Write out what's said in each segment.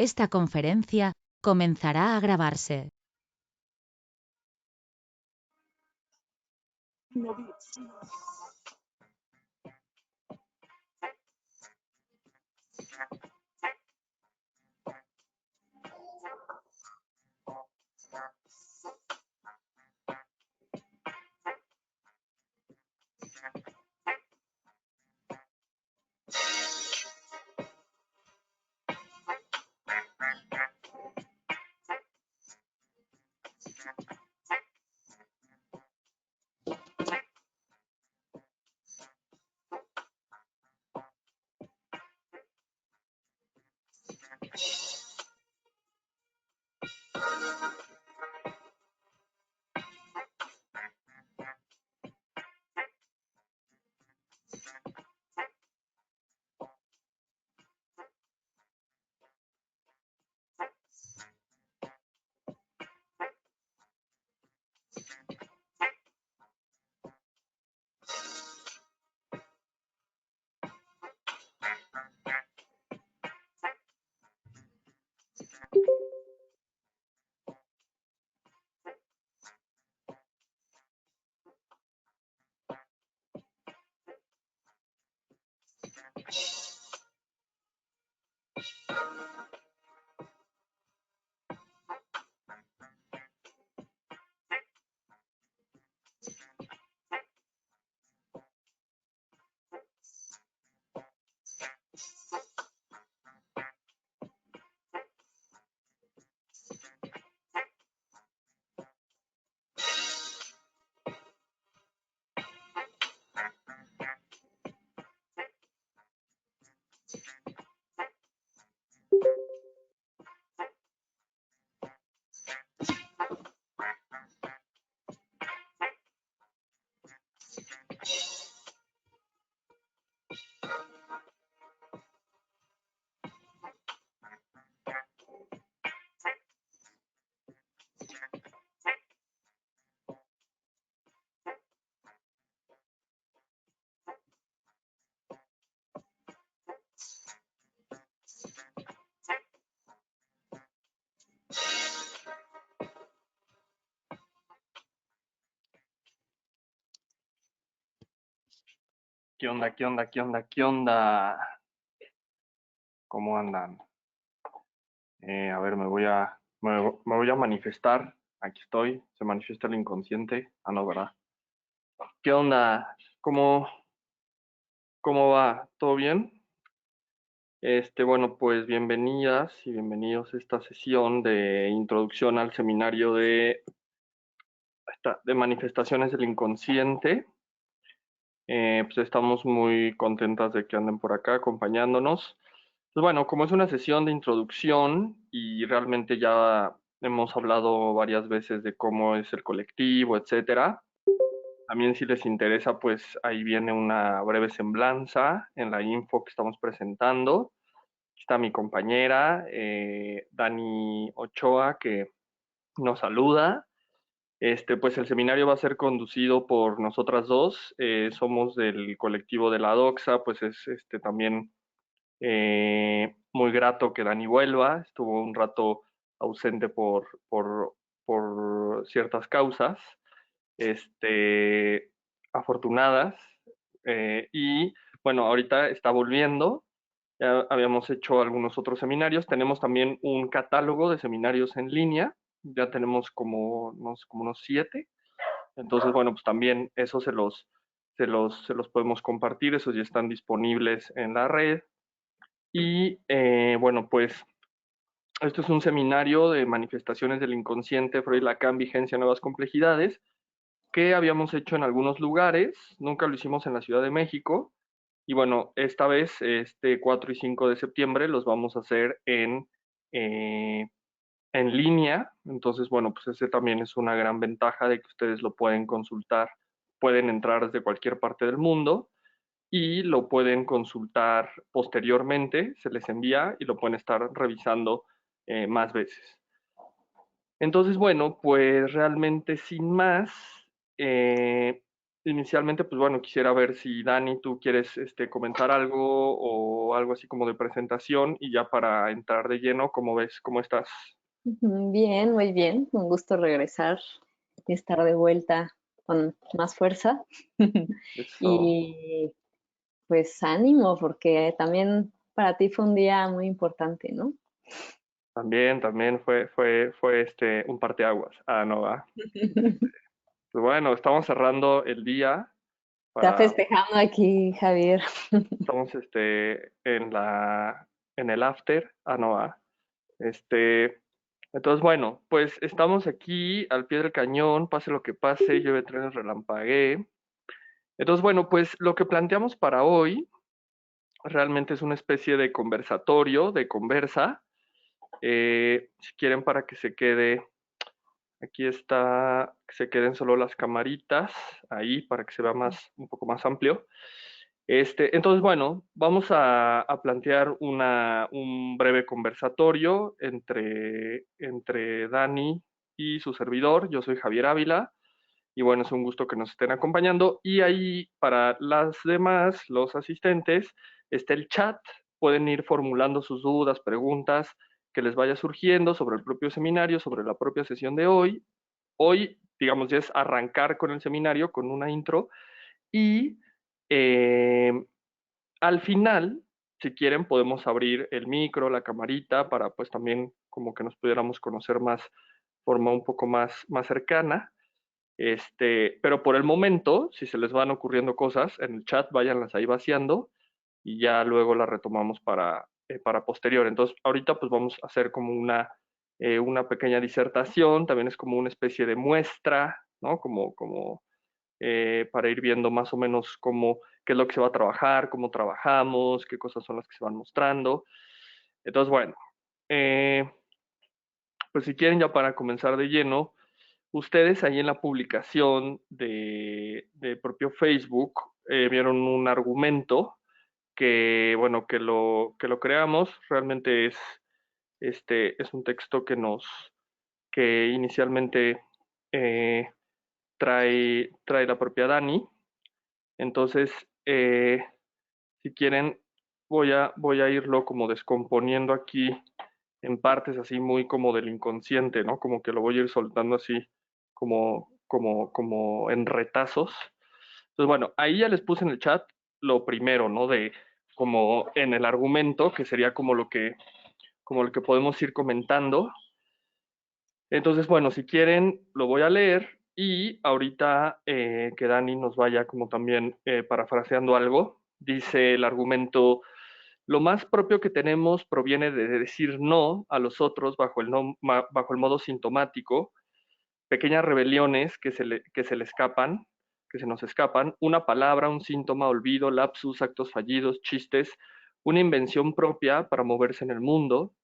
Esta conferencia comenzará a grabarse. ¿Qué onda, qué onda, qué onda, qué onda? ¿Cómo andan? A ver, me voy a manifestar. Aquí estoy. Se manifiesta el inconsciente. Ah, no, ¿verdad? ¿Qué onda? ¿Cómo va? ¿Todo bien? Bueno, pues bienvenidas y bienvenidos a esta sesión de introducción al seminario de manifestaciones del inconsciente. Pues estamos muy contentas de que anden por acá acompañándonos. Pues bueno, como es una sesión de introducción y realmente ya hemos hablado varias veces de cómo es el colectivo, etcétera. También si les interesa, pues ahí viene una breve semblanza en la info que estamos presentando. Aquí está mi compañera, Dani Ochoa, que nos saluda. Pues el seminario va a ser conducido por nosotras dos. Somos del colectivo de la Doxa, pues es también muy grato que Dani vuelva. Estuvo un rato ausente por ciertas causas afortunadas. Y bueno, ahorita está volviendo. Ya habíamos hecho algunos otros seminarios. Tenemos también un catálogo de seminarios en línea. Ya tenemos como unos 7. Entonces, bueno, pues también eso se los podemos compartir. Esos ya están disponibles en la red. Y bueno, pues esto es un seminario de manifestaciones del inconsciente, Freud, Lacan, vigencia, nuevas complejidades, que habíamos hecho en algunos lugares, nunca lo hicimos en la Ciudad de México, y bueno, esta vez, 4 y 5 de septiembre, los vamos a hacer en línea. Entonces, bueno, pues ese también es una gran ventaja de que ustedes lo pueden consultar, pueden entrar desde cualquier parte del mundo, y lo pueden consultar posteriormente, se les envía y lo pueden estar revisando más veces. Entonces, bueno, pues realmente sin más, inicialmente, pues bueno, quisiera ver si Dani, tú quieres comentar algo o algo así como de presentación y ya para entrar de lleno, ¿cómo ves? ¿Cómo estás? Bien, muy bien. Un gusto regresar y estar de vuelta con más fuerza. Eso. Y pues ánimo, porque también para ti fue un día muy importante, ¿no? También fue un parteaguas. Ah, no va. Pues bueno, estamos cerrando el día Está para, festejando aquí, Javier. estamos en el after. Ah, no va. Este, entonces, bueno, pues estamos aquí al pie del cañón, pase lo que pase, llueve, trenes, relampaguee. Entonces, bueno, pues lo que planteamos para hoy realmente es una especie de conversatorio, de conversa. Si quieren para que se quede, aquí está, que se queden solo las camaritas, ahí para que se vea más, un poco más amplio. Entonces, bueno, vamos a plantear un breve conversatorio entre Dani y su servidor. Yo soy Javier Ávila y bueno, es un gusto que nos estén acompañando. Y ahí para las demás, los asistentes, está el chat. Pueden ir formulando sus dudas, preguntas que les vaya surgiendo sobre el propio seminario, sobre la propia sesión de hoy. Hoy, digamos, ya es arrancar con el seminario, con una intro. Y eh, al final, si quieren, podemos abrir el micro, la camarita, para pues también como que nos pudiéramos conocer más, forma un poco más cercana. Pero por el momento, si se les van ocurriendo cosas en el chat, váyanlas ahí vaciando y ya luego las retomamos para posterior. Entonces, ahorita pues vamos a hacer como una pequeña disertación, también es como una especie de muestra, ¿no? Para ir viendo más o menos qué es lo que se va a trabajar, cómo trabajamos, qué cosas son las que se van mostrando. Entonces, bueno, eh, pues si quieren ya para comenzar de lleno, ustedes ahí en la publicación de propio Facebook vieron un argumento que, bueno, que lo creamos, realmente es un texto que inicialmente eh, trae la propia Dani. Entonces, si quieren, voy a irlo como descomponiendo aquí en partes así muy como del inconsciente, ¿no? Como que lo voy a ir soltando así como en retazos. Entonces, bueno, ahí ya les puse en el chat lo primero, ¿no? De como en el argumento, que sería como lo que podemos ir comentando. Entonces, bueno, si quieren, lo voy a leer y ahorita que Dani nos vaya como también parafraseando algo, dice el argumento, lo más propio que tenemos proviene de decir no a los otros bajo bajo el modo sintomático, pequeñas rebeliones que se le escapan, que se nos escapan, una palabra, un síntoma, olvido, lapsus, actos fallidos, chistes, una invención propia para moverse en el mundo.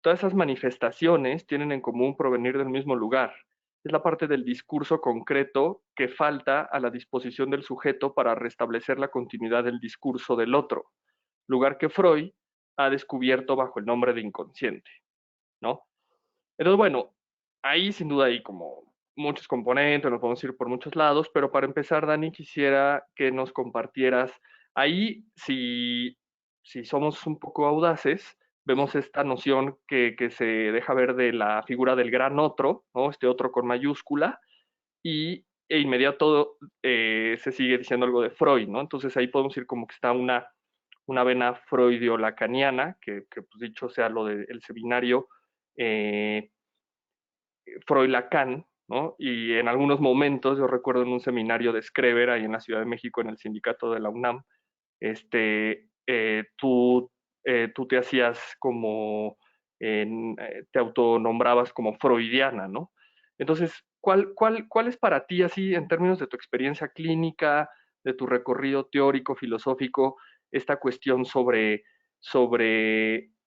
Todas esas manifestaciones tienen en común provenir del mismo lugar. Es la parte del discurso concreto que falta a la disposición del sujeto para restablecer la continuidad del discurso del otro, lugar que Freud ha descubierto bajo el nombre de inconsciente, ¿no? Entonces, bueno, ahí sin duda hay como muchos componentes, nos podemos ir por muchos lados, pero para empezar, Dani, quisiera que nos compartieras ahí, si somos un poco audaces, vemos esta noción que se deja ver de la figura del gran otro, ¿no? Este otro con mayúscula, e inmediato se sigue diciendo algo de Freud, ¿no? Entonces ahí podemos ir como que está una vena freudio-lacaniana, que pues dicho sea lo del seminario, eh, Freud-Lacan, ¿no? Y en algunos momentos, yo recuerdo en un seminario de Skreber, ahí en la Ciudad de México, en el sindicato de la UNAM, tú te hacías como, te autonombrabas como freudiana, ¿no? Entonces, ¿cuál es para ti, así, en términos de tu experiencia clínica, de tu recorrido teórico, filosófico, esta cuestión sobre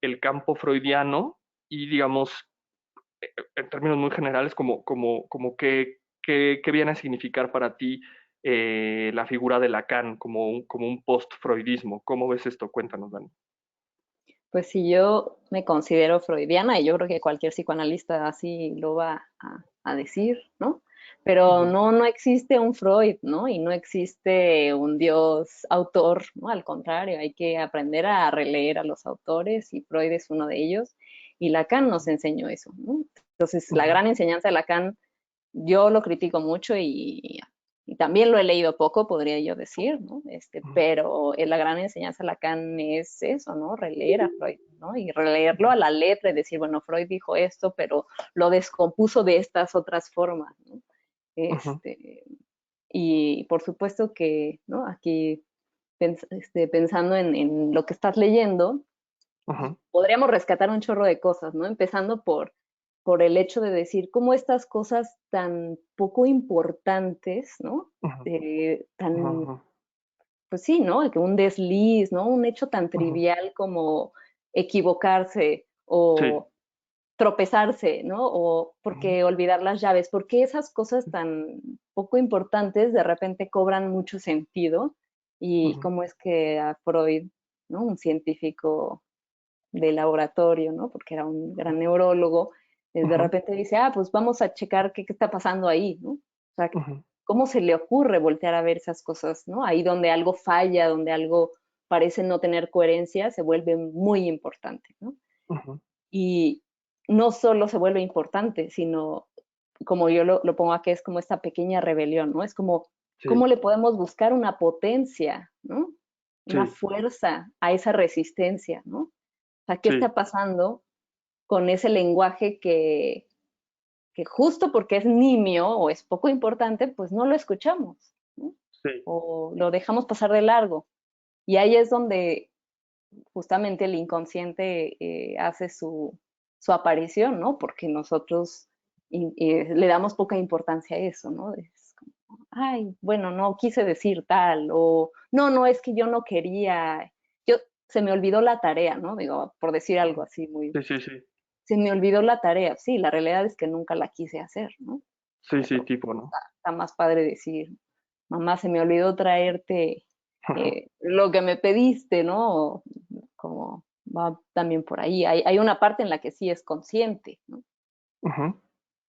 el campo freudiano y, digamos, en términos muy generales, como qué viene a significar para ti la figura de Lacan como un post-freudismo? ¿Cómo ves esto? Cuéntanos, Dani. Pues si yo me considero freudiana, y yo creo que cualquier psicoanalista así lo va a decir, ¿no? Pero ujú, no existe un Freud, ¿no? Y no existe un Dios autor, ¿no? Al contrario, hay que aprender a releer a los autores y Freud es uno de ellos. Y Lacan nos enseñó eso, ¿no? Entonces, la ujú, gran enseñanza de Lacan, yo lo critico mucho y también lo he leído poco, podría yo decir, ¿no? ujú, Pero la gran enseñanza de Lacan es eso, ¿no? Releer a Freud, ¿no? Y releerlo a la letra y decir, bueno, Freud dijo esto, pero lo descompuso de estas otras formas, ¿no? ujú, Este, y por supuesto que, ¿no? Aquí pensando en lo que estás leyendo, ujú, podríamos rescatar un chorro de cosas, ¿no? Empezando por el hecho de decir cómo estas cosas tan poco importantes, ¿no? ujú, Tan, ujú, pues sí, ¿no? Que un desliz, ¿no? Un hecho tan ujú. trivial como equivocarse Sí. o tropezarse, ¿no? O Ujú, porque olvidar las llaves, porque esas cosas tan poco importantes de repente cobran mucho sentido y ujú, cómo es que a Freud, ¿no? Un científico de laboratorio, ¿no? Porque era un gran neurólogo, de ujú, repente dice, ah, pues vamos a checar qué está pasando ahí, ¿no? O sea, ujú, ¿cómo se le ocurre voltear a ver esas cosas, ¿no? Ahí donde algo falla, donde algo parece no tener coherencia, se vuelve muy importante, ¿no? ujú. Y no solo se vuelve importante, sino como yo lo pongo aquí, es como esta pequeña rebelión, ¿no? Es como, ¿cómo Sí, le podemos buscar una potencia, ¿no? Una sí, fuerza a esa resistencia, ¿no? O sea, ¿qué sí, está pasando con ese lenguaje que justo porque es nimio o es poco importante, pues no lo escuchamos, ¿no? sí, O lo dejamos pasar de largo. Y ahí es donde justamente el inconsciente hace su aparición, ¿no? Porque nosotros le damos poca importancia a eso, ¿no? Es como, ay, bueno, no quise decir tal, o no, es que yo no quería, yo se me olvidó la tarea, ¿no? Digo, por decir algo ujú. así muy, Sí, sí, sí, se me olvidó la tarea, sí, la realidad es que nunca la quise hacer, ¿no? sí, sí, Pero tipo, ¿no? está más padre decir, mamá, se me olvidó traerte lo que me pediste, ¿no? Como va también por ahí. Hay una parte en la que sí es consciente, ¿no? Ujú,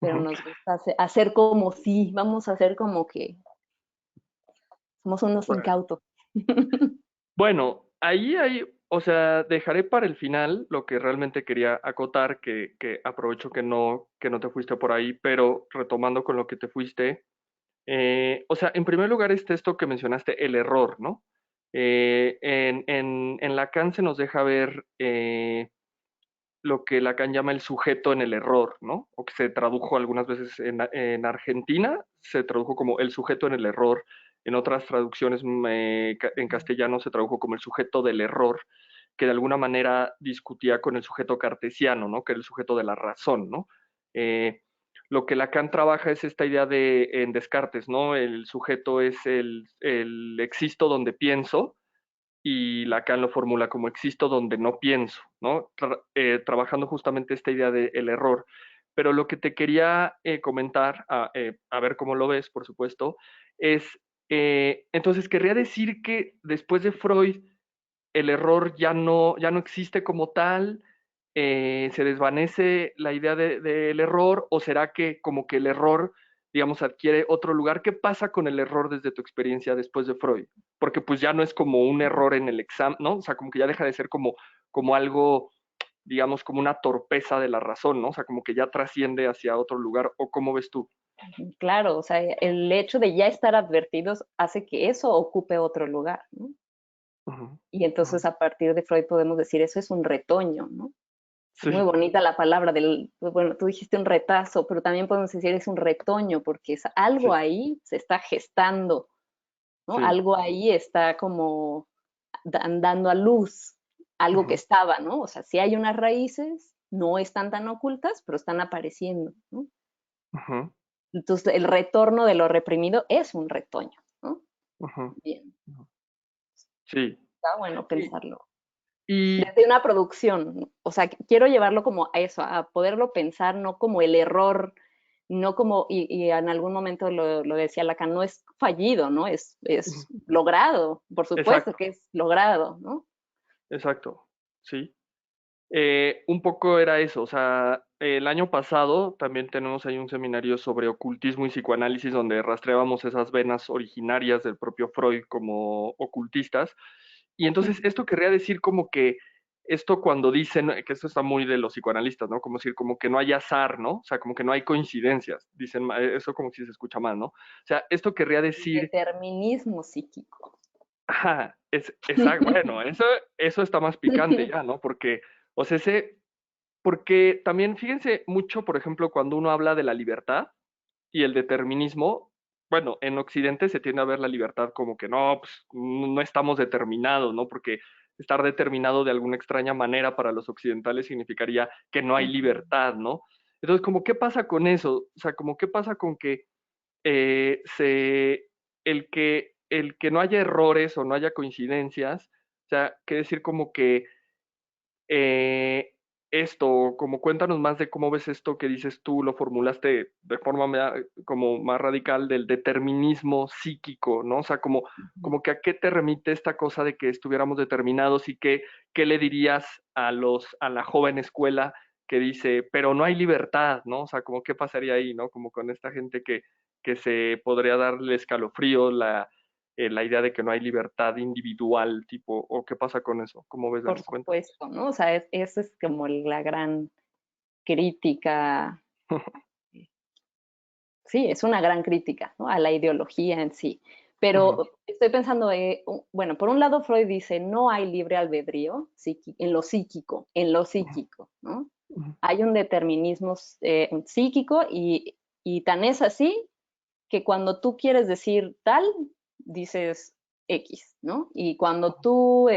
Pero ujú. nos gusta hacer como sí, vamos a hacer como que somos unos Bueno, incautos. bueno, ahí hay, o sea, dejaré para el final lo que realmente quería acotar, que aprovecho que no te fuiste por ahí, pero retomando con lo que te fuiste, o sea, en primer lugar está esto que mencionaste, el error, ¿no? En Lacan se nos deja ver lo que Lacan llama el sujeto en el error, ¿no? O que se tradujo algunas veces en Argentina, se tradujo como el sujeto en el error. En otras traducciones en castellano se tradujo como el sujeto del error, que de alguna manera discutía con el sujeto cartesiano, ¿no? Que era el sujeto de la razón, ¿no? Eh, lo que Lacan trabaja es esta idea de en Descartes, ¿no? El sujeto es el existo donde pienso, y Lacan lo formula como existo donde no pienso, ¿no? Trabajando justamente esta idea del error. Pero lo que te quería comentar, a ver cómo lo ves, por supuesto, es, entonces querría decir que después de Freud, el error ya no existe como tal, se desvanece la idea del error, o será que como que el error, digamos, adquiere otro lugar. ¿Qué pasa con el error desde tu experiencia después de Freud? Porque pues ya no es como un error en el examen, ¿no? O sea, como que ya deja de ser como algo, digamos, como una torpeza de la razón, ¿no? O sea, como que ya trasciende hacia otro lugar, ¿o cómo ves tú? Claro, o sea, el hecho de ya estar advertidos hace que eso ocupe otro lugar, ¿no? Ujú, Y ujú. entonces a partir de Freud podemos decir eso es un retoño, ¿no? Muy Sí, bonita la palabra del, bueno, tú dijiste un retazo, pero también podemos decir es un retoño, porque es algo sí, ahí se está gestando, ¿no? sí. Algo ahí está como dando a luz algo que Ujú, estaba, ¿no? O sea, sí hay unas raíces, no están tan ocultas, pero están apareciendo, ¿no? ujú, Entonces, el retorno de lo reprimido es un retoño, ¿no? ujú, Bien, ujú. Sí. está bueno Y, pensarlo. y Desde una producción, o sea, quiero llevarlo como a eso, a poderlo pensar no como el error, no como, y en algún momento lo decía Lacan, no es fallido, ¿no? ujú, Es logrado, por supuesto exacto. que es logrado, ¿no? Exacto, sí. Un poco era eso, o sea, el año pasado también tenemos ahí un seminario sobre ocultismo y psicoanálisis donde rastreábamos esas venas originarias del propio Freud como ocultistas. Y entonces esto querría decir como que esto cuando dicen, que esto está muy de los psicoanalistas, ¿no? Como decir, como que no hay azar, ¿no? O sea, como que no hay coincidencias, dicen, eso como si se escucha mal, ¿no? O sea, esto querría El decir, determinismo psíquico. ajá, exacto, bueno, eso está más picante ya, ¿no? Porque, o sea, porque también fíjense mucho, por ejemplo, cuando uno habla de la libertad y el determinismo, bueno, en Occidente se tiende a ver la libertad como que no, pues no estamos determinados, ¿no? Porque estar determinado de alguna extraña manera para los occidentales significaría que no hay libertad, ¿no? Entonces, como, ¿qué pasa con eso? O sea, como, ¿qué pasa con que eh, se, el que no haya errores o no haya coincidencias? O sea, quiere decir como que eh, esto, como cuéntanos más de cómo ves esto que dices tú, lo formulaste de forma como más radical del determinismo psíquico, ¿no? O sea, como que a qué te remite esta cosa de que estuviéramos determinados y qué le dirías a la joven escuela que dice, pero no hay libertad, ¿no? O sea, como qué pasaría ahí, ¿no? Como con esta gente que se podría darle escalofrío la idea de que no hay libertad individual, tipo, o qué pasa con eso, ¿cómo ves, Por Dani? Cuéntanos. supuesto, ¿no? O sea, esa es como la gran crítica, sí, es una gran crítica, ¿no? A la ideología en sí. Ujú, Pero estoy pensando, bueno, por un lado Freud dice, no hay libre albedrío en lo psíquico, ¿no? ujú, Hay un determinismo psíquico y tan es así que cuando tú quieres decir tal, dices X, ¿no? Y cuando tú,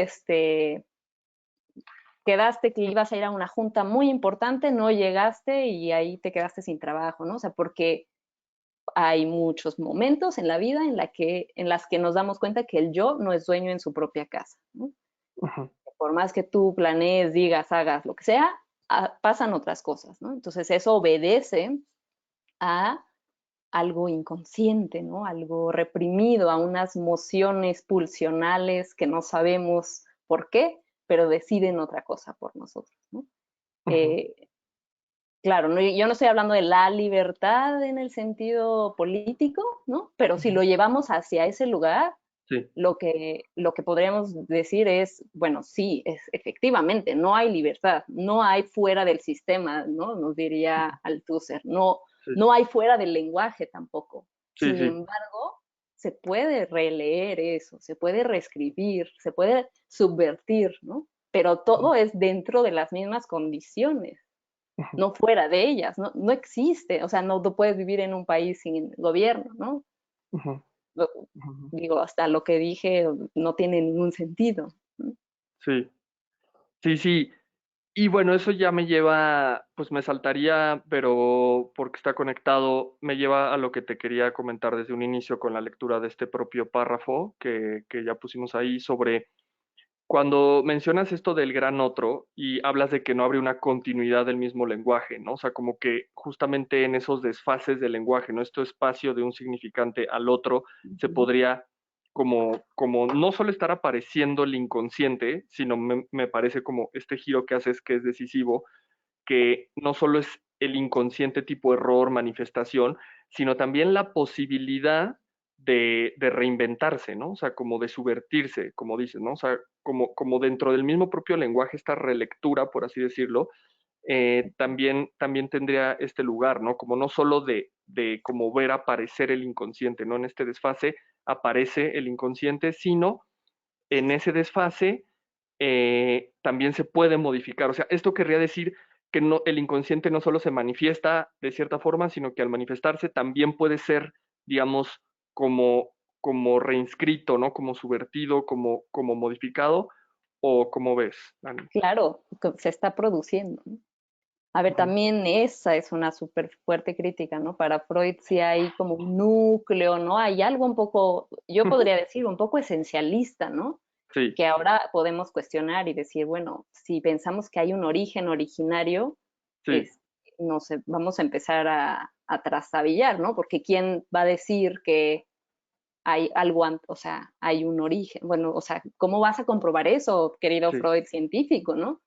quedaste que ibas a ir a una junta muy importante, no llegaste y ahí te quedaste sin trabajo, ¿no? O sea, porque hay muchos momentos en la vida en las que nos damos cuenta que el yo no es dueño en su propia casa, ¿no? ujú, Por más que tú planees, digas, hagas lo que sea, pasan otras cosas, ¿no? Entonces eso obedece a algo inconsciente, ¿no? Algo reprimido, a unas mociones pulsionales que no sabemos por qué, pero deciden otra cosa por nosotros, ¿no? ujú. Eh, claro, no, yo no estoy hablando de la libertad en el sentido político, ¿no? Pero si lo llevamos hacia ese lugar, Sí, lo que podríamos decir es, bueno, sí, efectivamente, no hay libertad, no hay fuera del sistema, ¿no? Nos diría Althusser, no, sí, no hay fuera del lenguaje tampoco. sí, Sin sí. embargo, se puede releer eso, se puede reescribir, se puede subvertir, ¿no? Pero todo es dentro de las mismas condiciones, Ujú, no fuera de ellas, no, no existe, o sea, no, no puedes vivir en un país sin gobierno, ¿no? ujú, ujú. Digo, hasta lo que dije no tiene ningún sentido, ¿no? Sí, sí, sí. Y bueno, eso ya me lleva, pues me saltaría, pero porque está conectado, me lleva a lo que te quería comentar desde un inicio con la lectura de este propio párrafo que ya pusimos ahí sobre cuando mencionas esto del gran otro y hablas de que no habría una continuidad del mismo lenguaje, ¿no? O sea, como que justamente en esos desfases del lenguaje, ¿no? Este espacio de un significante al otro se podría como no solo estar apareciendo el inconsciente, sino me parece como este giro que haces que es decisivo, que no solo es el inconsciente tipo error, manifestación, sino también la posibilidad de reinventarse, ¿no? O sea, como de subvertirse, como dices, ¿no? O sea, como dentro del mismo propio lenguaje, esta relectura, por así decirlo, también tendría este lugar, ¿no? Como no solo de como ver aparecer el inconsciente, ¿no? En este desfase aparece el inconsciente, sino en ese desfase también se puede modificar. O sea, esto querría decir que no, el inconsciente no solo se manifiesta de cierta forma, sino que al manifestarse también puede ser, digamos, como reinscrito, ¿no? Como subvertido, como modificado, o como ves, Dani. Claro, que se está produciendo, ¿no? A ver, Ujú, también esa es una súper fuerte crítica, ¿no? Para Freud sí hay como un núcleo, ¿no? Hay algo un poco, yo podría decir, un poco esencialista, ¿no? sí, Que ahora podemos cuestionar y decir, bueno, si pensamos que hay un origen originario, sí, no sé, vamos a empezar a trastabillar, ¿no? Porque ¿quién va a decir que hay algo, o sea, hay un origen? Bueno, o sea, ¿cómo vas a comprobar eso, querido sí, Freud científico, ¿no?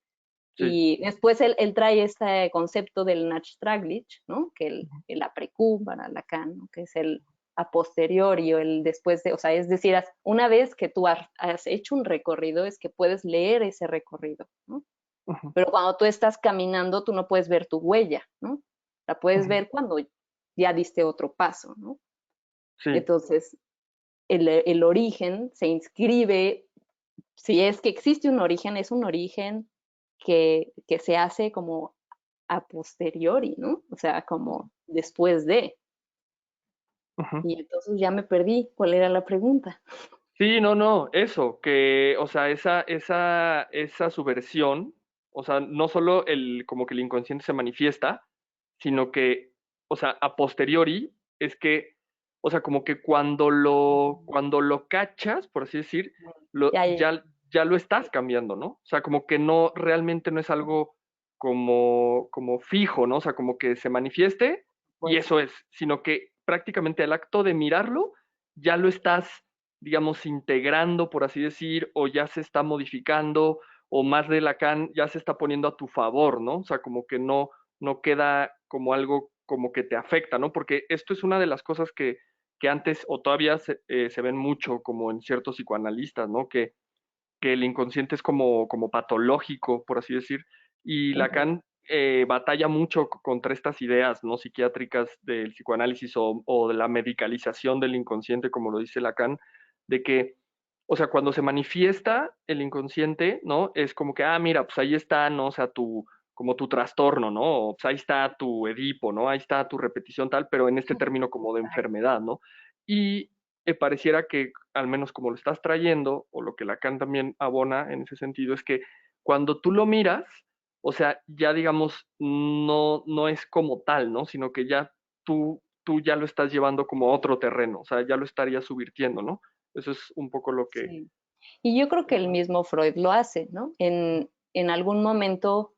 Sí. Y después él trae este concepto del Nachtraglich, ¿no? Que el aprecú para Lacan, ¿no? Que es el a posteriori o el después de, o sea, es decir, una vez que tú has hecho un recorrido, es que puedes leer ese recorrido, ¿no? Ujú, Pero cuando tú estás caminando, tú no puedes ver tu huella, ¿no? La puedes ujú. ver cuando ya diste otro paso, ¿no? Sí. Entonces, el origen se inscribe, si es que existe un origen, es un origen que se hace como a posteriori, ¿no? O sea, como después de. Ujú. Y entonces ya me perdí. ¿Cuál era la pregunta? Sí, no, no, eso, que, o sea, esa subversión, o sea, no solo como que el inconsciente se manifiesta, sino que, o sea, a posteriori, es que, o sea, como que cuando lo cachas, por así decir, Ya, ya, ya lo estás cambiando, ¿no? O sea, como que no, realmente no es algo como fijo, ¿no? O sea, como que se manifieste y pues, eso es, sino que prácticamente el acto de mirarlo, ya lo estás digamos, integrando, por así decir, o ya se está modificando, o más de Lacan ya se está poniendo a tu favor, ¿no? O sea, como que no queda como algo como que te afecta, ¿no? Porque esto es una de las cosas que antes o todavía se ven mucho como en ciertos psicoanalistas, ¿no? Que el inconsciente es como patológico, por así decir, y ujú, Lacan batalla mucho contra estas ideas no psiquiátricas del psicoanálisis o de la medicalización del inconsciente, como lo dice Lacan, de que, o sea, cuando se manifiesta el inconsciente, ¿no? Es como que, ah, mira, pues ahí está, ¿no? O sea, como tu trastorno, ¿no? O, pues ahí está tu Edipo, ¿no? Ahí está tu repetición tal, pero en este término como de enfermedad, ¿no? Y pareciera que, al menos como lo estás trayendo, o lo que Lacan también abona en ese sentido, es que cuando tú lo miras, o sea, ya digamos, no es como tal, ¿no? Sino que ya tú ya lo estás llevando como a otro terreno, o sea, ya lo estarías subvirtiendo, ¿no? Eso es un poco lo que... sí. Y yo creo que el mismo Freud lo hace, ¿no? En algún momento,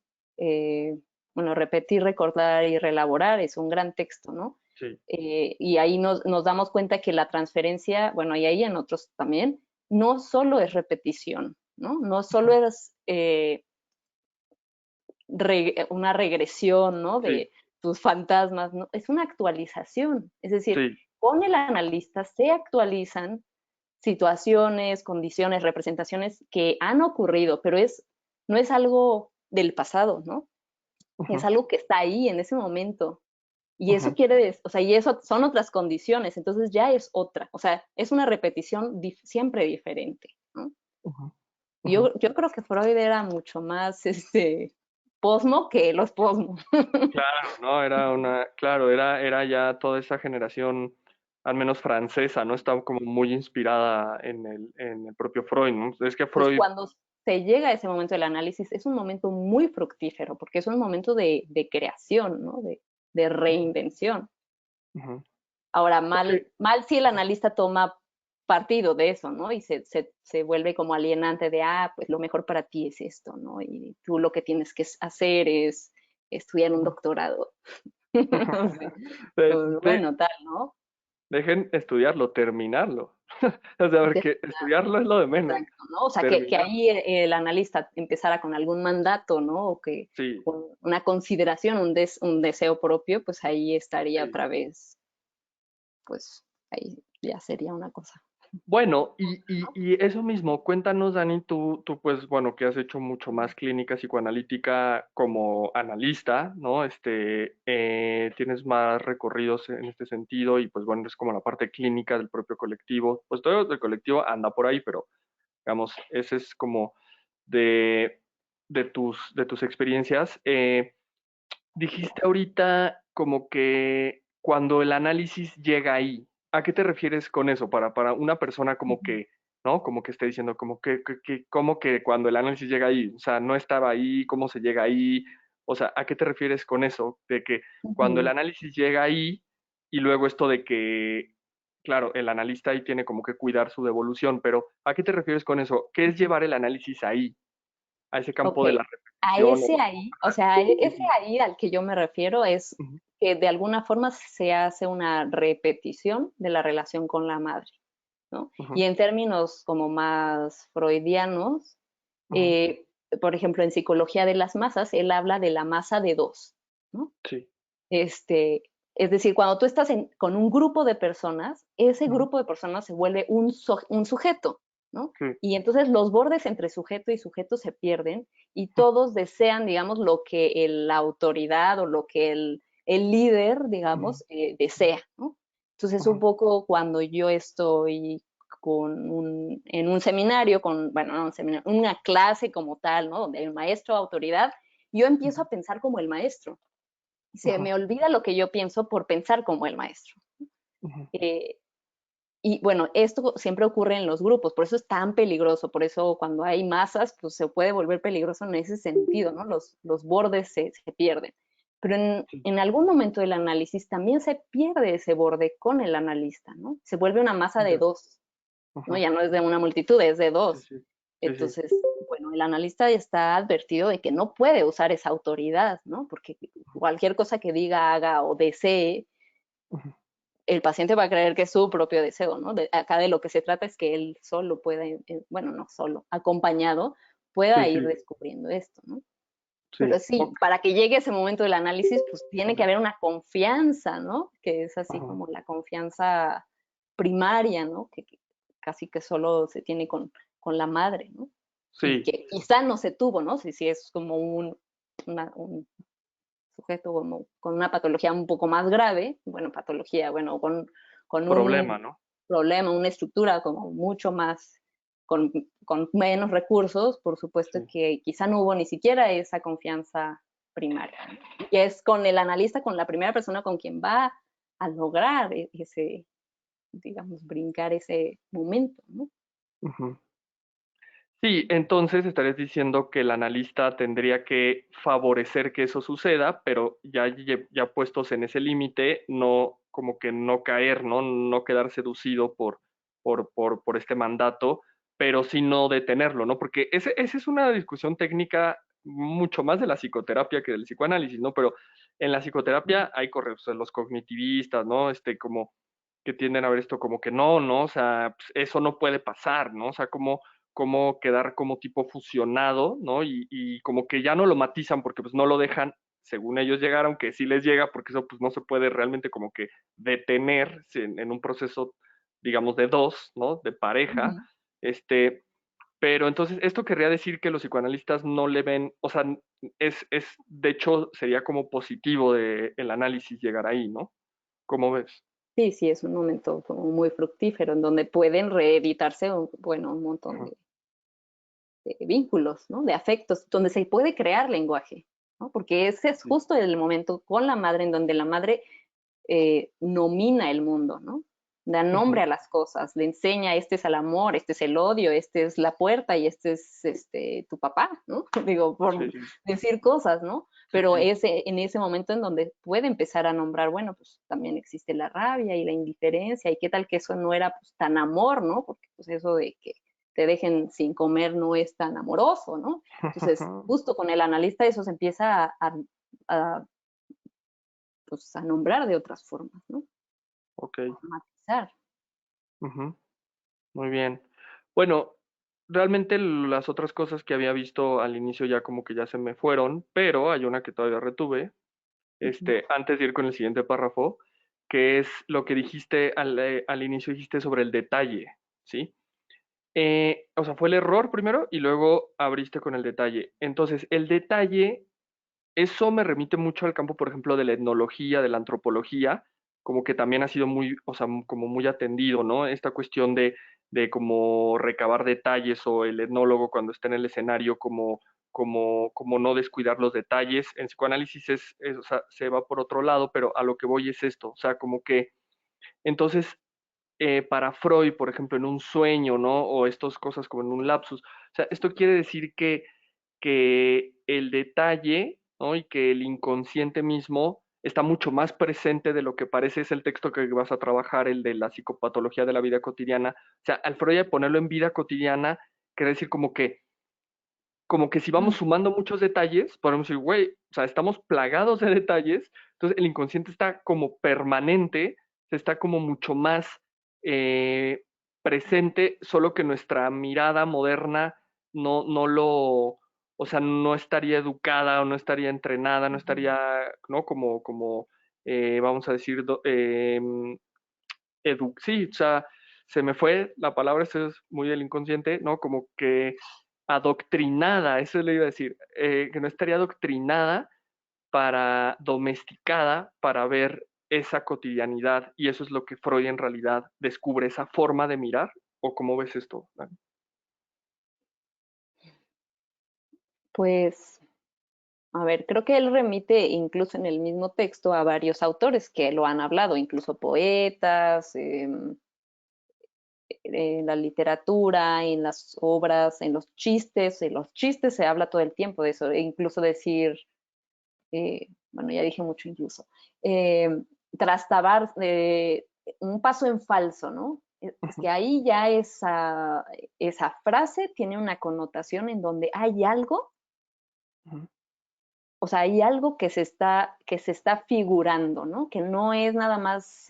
bueno, repetir, recordar y relaborar es un gran texto, ¿no? Sí. Y ahí nos damos cuenta que la transferencia, bueno, y ahí en otros también, no solo es repetición, ¿no? No solo es una regresión, ¿no? Sí, De tus fantasmas, ¿no? Es una actualización. Es decir, sí, con el analista se actualizan situaciones, condiciones, representaciones que han ocurrido, pero no es algo del pasado, ¿no? Es ujú, algo que está ahí en ese momento. Y eso ujú, quiere decir, o sea, y eso son otras condiciones, entonces ya es otra, o sea, es una repetición siempre diferente, ¿no? ujú, ujú. Yo creo que Freud era mucho más, posmo que los posmo. Claro, ¿no? Claro, era ya toda esa generación, al menos francesa, ¿no? Estaba como muy inspirada en el propio Freud, ¿no? Es que Entonces, Freud, cuando se llega a ese momento del análisis, es un momento muy fructífero, porque es un momento de creación, ¿no? De reinvención. ujú. Ahora, Es que, mal si el analista toma partido de eso, ¿no? Y se vuelve como alienante de, pues lo mejor para ti es esto, ¿no? Y tú lo que tienes que hacer es estudiar un doctorado. O sea, de- pues, de- bueno, tal, ¿no? dejen estudiarlo, terminarlo. O sea, porque estudiarlo es lo de menos, Exacto, ¿no? O sea, que terminar. ahí el analista empezara con algún mandato, ¿no? O que Sí, con una consideración, un deseo propio, pues ahí estaría sí. otra vez, pues ahí ya sería una cosa, Bueno, y ¿no? eso mismo, cuéntanos, Dani, tú pues, bueno, que has hecho mucho más clínica psicoanalítica como analista, ¿no? Tienes más recorridos en este sentido y pues bueno, es como la parte clínica del propio colectivo. Pues todo el colectivo anda por ahí, pero digamos, ese es como de, de tus experiencias. Dijiste ahorita como que cuando el análisis llega ahí, ¿a qué te refieres con eso? Para una persona como Ujú, que, ¿no? Como que esté diciendo, como que cuando el análisis llega ahí, o sea, no estaba ahí, ¿cómo se llega ahí? O sea, ¿a qué te refieres con eso? De que cuando el ujú. análisis llega ahí y luego esto de que, claro, el analista ahí tiene como que cuidar su devolución, pero ¿a qué te refieres con eso? ¿Qué es llevar el análisis ahí, a ese Ok, campo de la a repetición o ese del ahí, o sea, ese análisis? ahí al que yo me refiero es Ujú, que de alguna forma se hace una repetición de la relación con la madre, ¿no? ujú, Y en términos como más freudianos, ujú, por ejemplo, en psicología de las masas, él habla de la masa de dos, ¿no? Sí. Es decir, cuando tú estás con un grupo de personas, ese Ujú. grupo de personas se vuelve un sujeto, ¿no? Sí. Y entonces los bordes entre sujeto y sujeto se pierden y todos desean, digamos, lo que la autoridad o lo que el líder, Ujú. digamos, desea, ¿no? Entonces, un Ujú. poco cuando yo estoy en un seminario, bueno, no un seminario, una clase como tal, ¿no? Donde hay un maestro, autoridad, yo empiezo Ujú. a pensar como el maestro. Se Ujú. me olvida lo que yo pienso por pensar como el maestro. Ujú. Eh, y bueno, esto siempre ocurre en los grupos, por eso es tan peligroso, por eso cuando hay masas, pues se puede volver peligroso en ese sentido, ¿no? Los bordes se pierden. Pero Sí. en algún momento del análisis también se pierde ese borde con el analista, ¿no? Se vuelve una masa de Ya. dos, ¿no? Ujú. Ya no es de una multitud, es de Sí, dos. sí. Sí, sí. Entonces, bueno, el analista está advertido de que no puede usar esa autoridad, ¿no? Porque cualquier cosa que diga, haga o desee, Ujú. el paciente va a creer que es su propio deseo, ¿no? Acá de lo que se trata es que él solo pueda, bueno, no solo, acompañado, Sí, pueda ir sí. descubriendo esto, ¿no? Pero Sí. sí, Ok. para que llegue ese momento del análisis, pues tiene que Ujú. haber una confianza, ¿no? Que es así Ajá. como la confianza primaria, ¿no? Que casi que solo se tiene con la madre, ¿no? Y Sí. que quizá no se tuvo, ¿no? Si es como un sujeto con una patología un poco más grave, bueno, patología, bueno, con Problema, un ¿no? problema, una estructura como mucho más, con, con menos recursos, por supuesto Sí. que quizá no hubo ni siquiera esa confianza primaria, ¿no? Y es con el analista, con la primera persona con quien va a lograr ese, digamos, brincar ese momento, ¿no? Ujú. Sí, entonces estarías diciendo que el analista tendría que favorecer que eso suceda, pero ya puestos en ese límite, no, como que no caer, ¿no? No quedar seducido por este mandato, pero sí no detenerlo, ¿no? Porque esa es una discusión técnica mucho más de la psicoterapia que del psicoanálisis, ¿no? Pero en la psicoterapia hay correos, o sea, los cognitivistas, ¿no? Como que tienden a ver esto como que no, ¿no? O sea, pues, eso no puede pasar, ¿no? O sea, como quedar como tipo fusionado, ¿no? Y como que ya no lo matizan porque pues no lo dejan, según ellos llegar, aunque sí les llega, porque eso pues no se puede realmente como que detener en un proceso, digamos, de dos, ¿no? De pareja, Ujú. este, pero entonces esto querría decir que los psicoanalistas no le ven, o sea, de hecho, sería como positivo de el análisis llegar ahí, ¿no? ¿Cómo ves? Sí, sí, es un momento como muy fructífero en donde pueden reeditarse, bueno, un montón Ajá. de vínculos, ¿no? De afectos, donde se puede crear lenguaje, ¿no? Porque ese es Sí, justo el momento con la madre en donde la madre nomina el mundo, ¿no? Da nombre ujú, a las cosas, le enseña, este es el amor, este es el odio, este es la puerta y este es tu papá, ¿no? Digo, sí, por sí, decir cosas, ¿no? sí, Pero sí, en ese momento en donde puede empezar a nombrar, bueno, pues también existe la rabia y la indiferencia, y qué tal que eso no era pues tan amor, ¿no? Porque pues eso de que te dejen sin comer no es tan amoroso, ¿no? Entonces, justo con el analista eso se empieza a, pues, a nombrar de otras formas, ¿no? ok, A matizar. ujú, muy bien. Bueno, realmente las otras cosas que había visto al inicio ya como que ya se me fueron, pero hay una que todavía retuve, Ujú. antes de ir con el siguiente párrafo, que es lo que dijiste al inicio, dijiste sobre el detalle, ¿sí? O sea, fue el error primero y luego abriste con el detalle. Entonces, el detalle, eso me remite mucho al campo, por ejemplo, de la etnología, de la antropología, como que también ha sido muy, o sea, como muy atendido, ¿no? Esta cuestión de como recabar detalles o el etnólogo cuando está en el escenario, como no descuidar los detalles. En psicoanálisis o sea, se va por otro lado, pero a lo que voy es esto, o sea, como que entonces para Freud, por ejemplo, en un sueño, ¿no? O estas cosas como en un lapsus. O sea, esto quiere decir que el detalle, ¿no? Y que el inconsciente mismo está mucho más presente de lo que parece. Es el texto que vas a trabajar, el de la psicopatología de la vida cotidiana. O sea, al Freud ponerlo en vida cotidiana, quiere decir como que si vamos Mm. sumando muchos detalles, podemos decir, güey, o sea, estamos plagados de detalles, entonces el inconsciente está como permanente, está como mucho más eh, presente, solo que nuestra mirada moderna no, no lo, o sea, no estaría educada o no estaría entrenada, no estaría, ¿no? Vamos a decir, sí, o sea, se me fue la palabra, esto es muy del inconsciente, ¿no? Como que adoctrinada, eso le iba a decir, que no estaría adoctrinada domesticada para ver esa cotidianidad, y eso es lo que Freud en realidad descubre, esa forma de mirar. ¿O cómo ves esto, Dani? Pues, a ver, creo que él remite incluso en el mismo texto a varios autores que lo han hablado, incluso poetas, en la literatura, en las obras, en los chistes se habla todo el tiempo de eso, e incluso decir, bueno, ya dije mucho incluso, eh, trastabar un paso en falso, ¿no? Es que ahí ya esa frase tiene una connotación en donde hay algo, o sea, hay algo que se está figurando, ¿no? Que no es nada más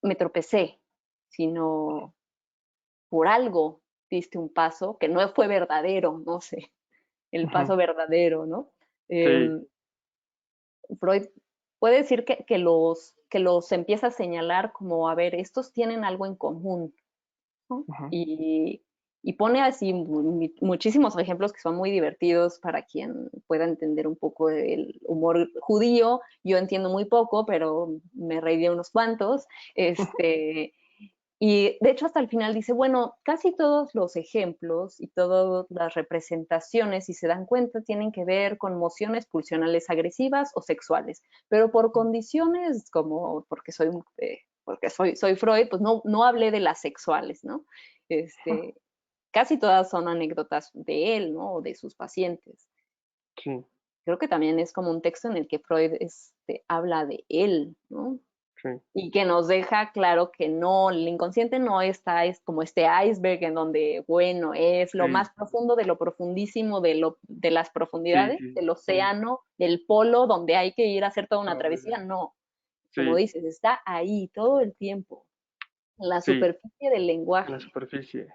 me tropecé, sino por algo diste un paso que no fue verdadero, no sé, el paso verdadero, ¿no? Sí, Eh, Freud puede decir que los empieza a señalar como, a ver, estos tienen algo en común, ¿no? Y pone así muchísimos ejemplos que son muy divertidos para quien pueda entender un poco del humor judío. Yo entiendo muy poco, pero me reí de unos cuantos. Este, y de hecho hasta el final dice, bueno, casi todos los ejemplos y todas las representaciones, si se dan cuenta, tienen que ver con mociones pulsionales agresivas o sexuales, pero por condiciones como soy Freud, pues no hablé de las sexuales, ¿no? Este, casi todas son anécdotas de él, ¿no? O de sus pacientes. sí, Creo que también es como un texto en el que Freud habla de él, ¿no? sí, Y que nos deja claro que no, el inconsciente no está, es como este iceberg en donde, bueno, es lo sí, más profundo de lo profundísimo de las sí, profundidades, sí, del sí, océano, del polo, donde hay que ir a hacer toda una ah, travesía, no. Como sí, dices, está ahí todo el tiempo, en la sí, superficie del en la lenguaje. superficie,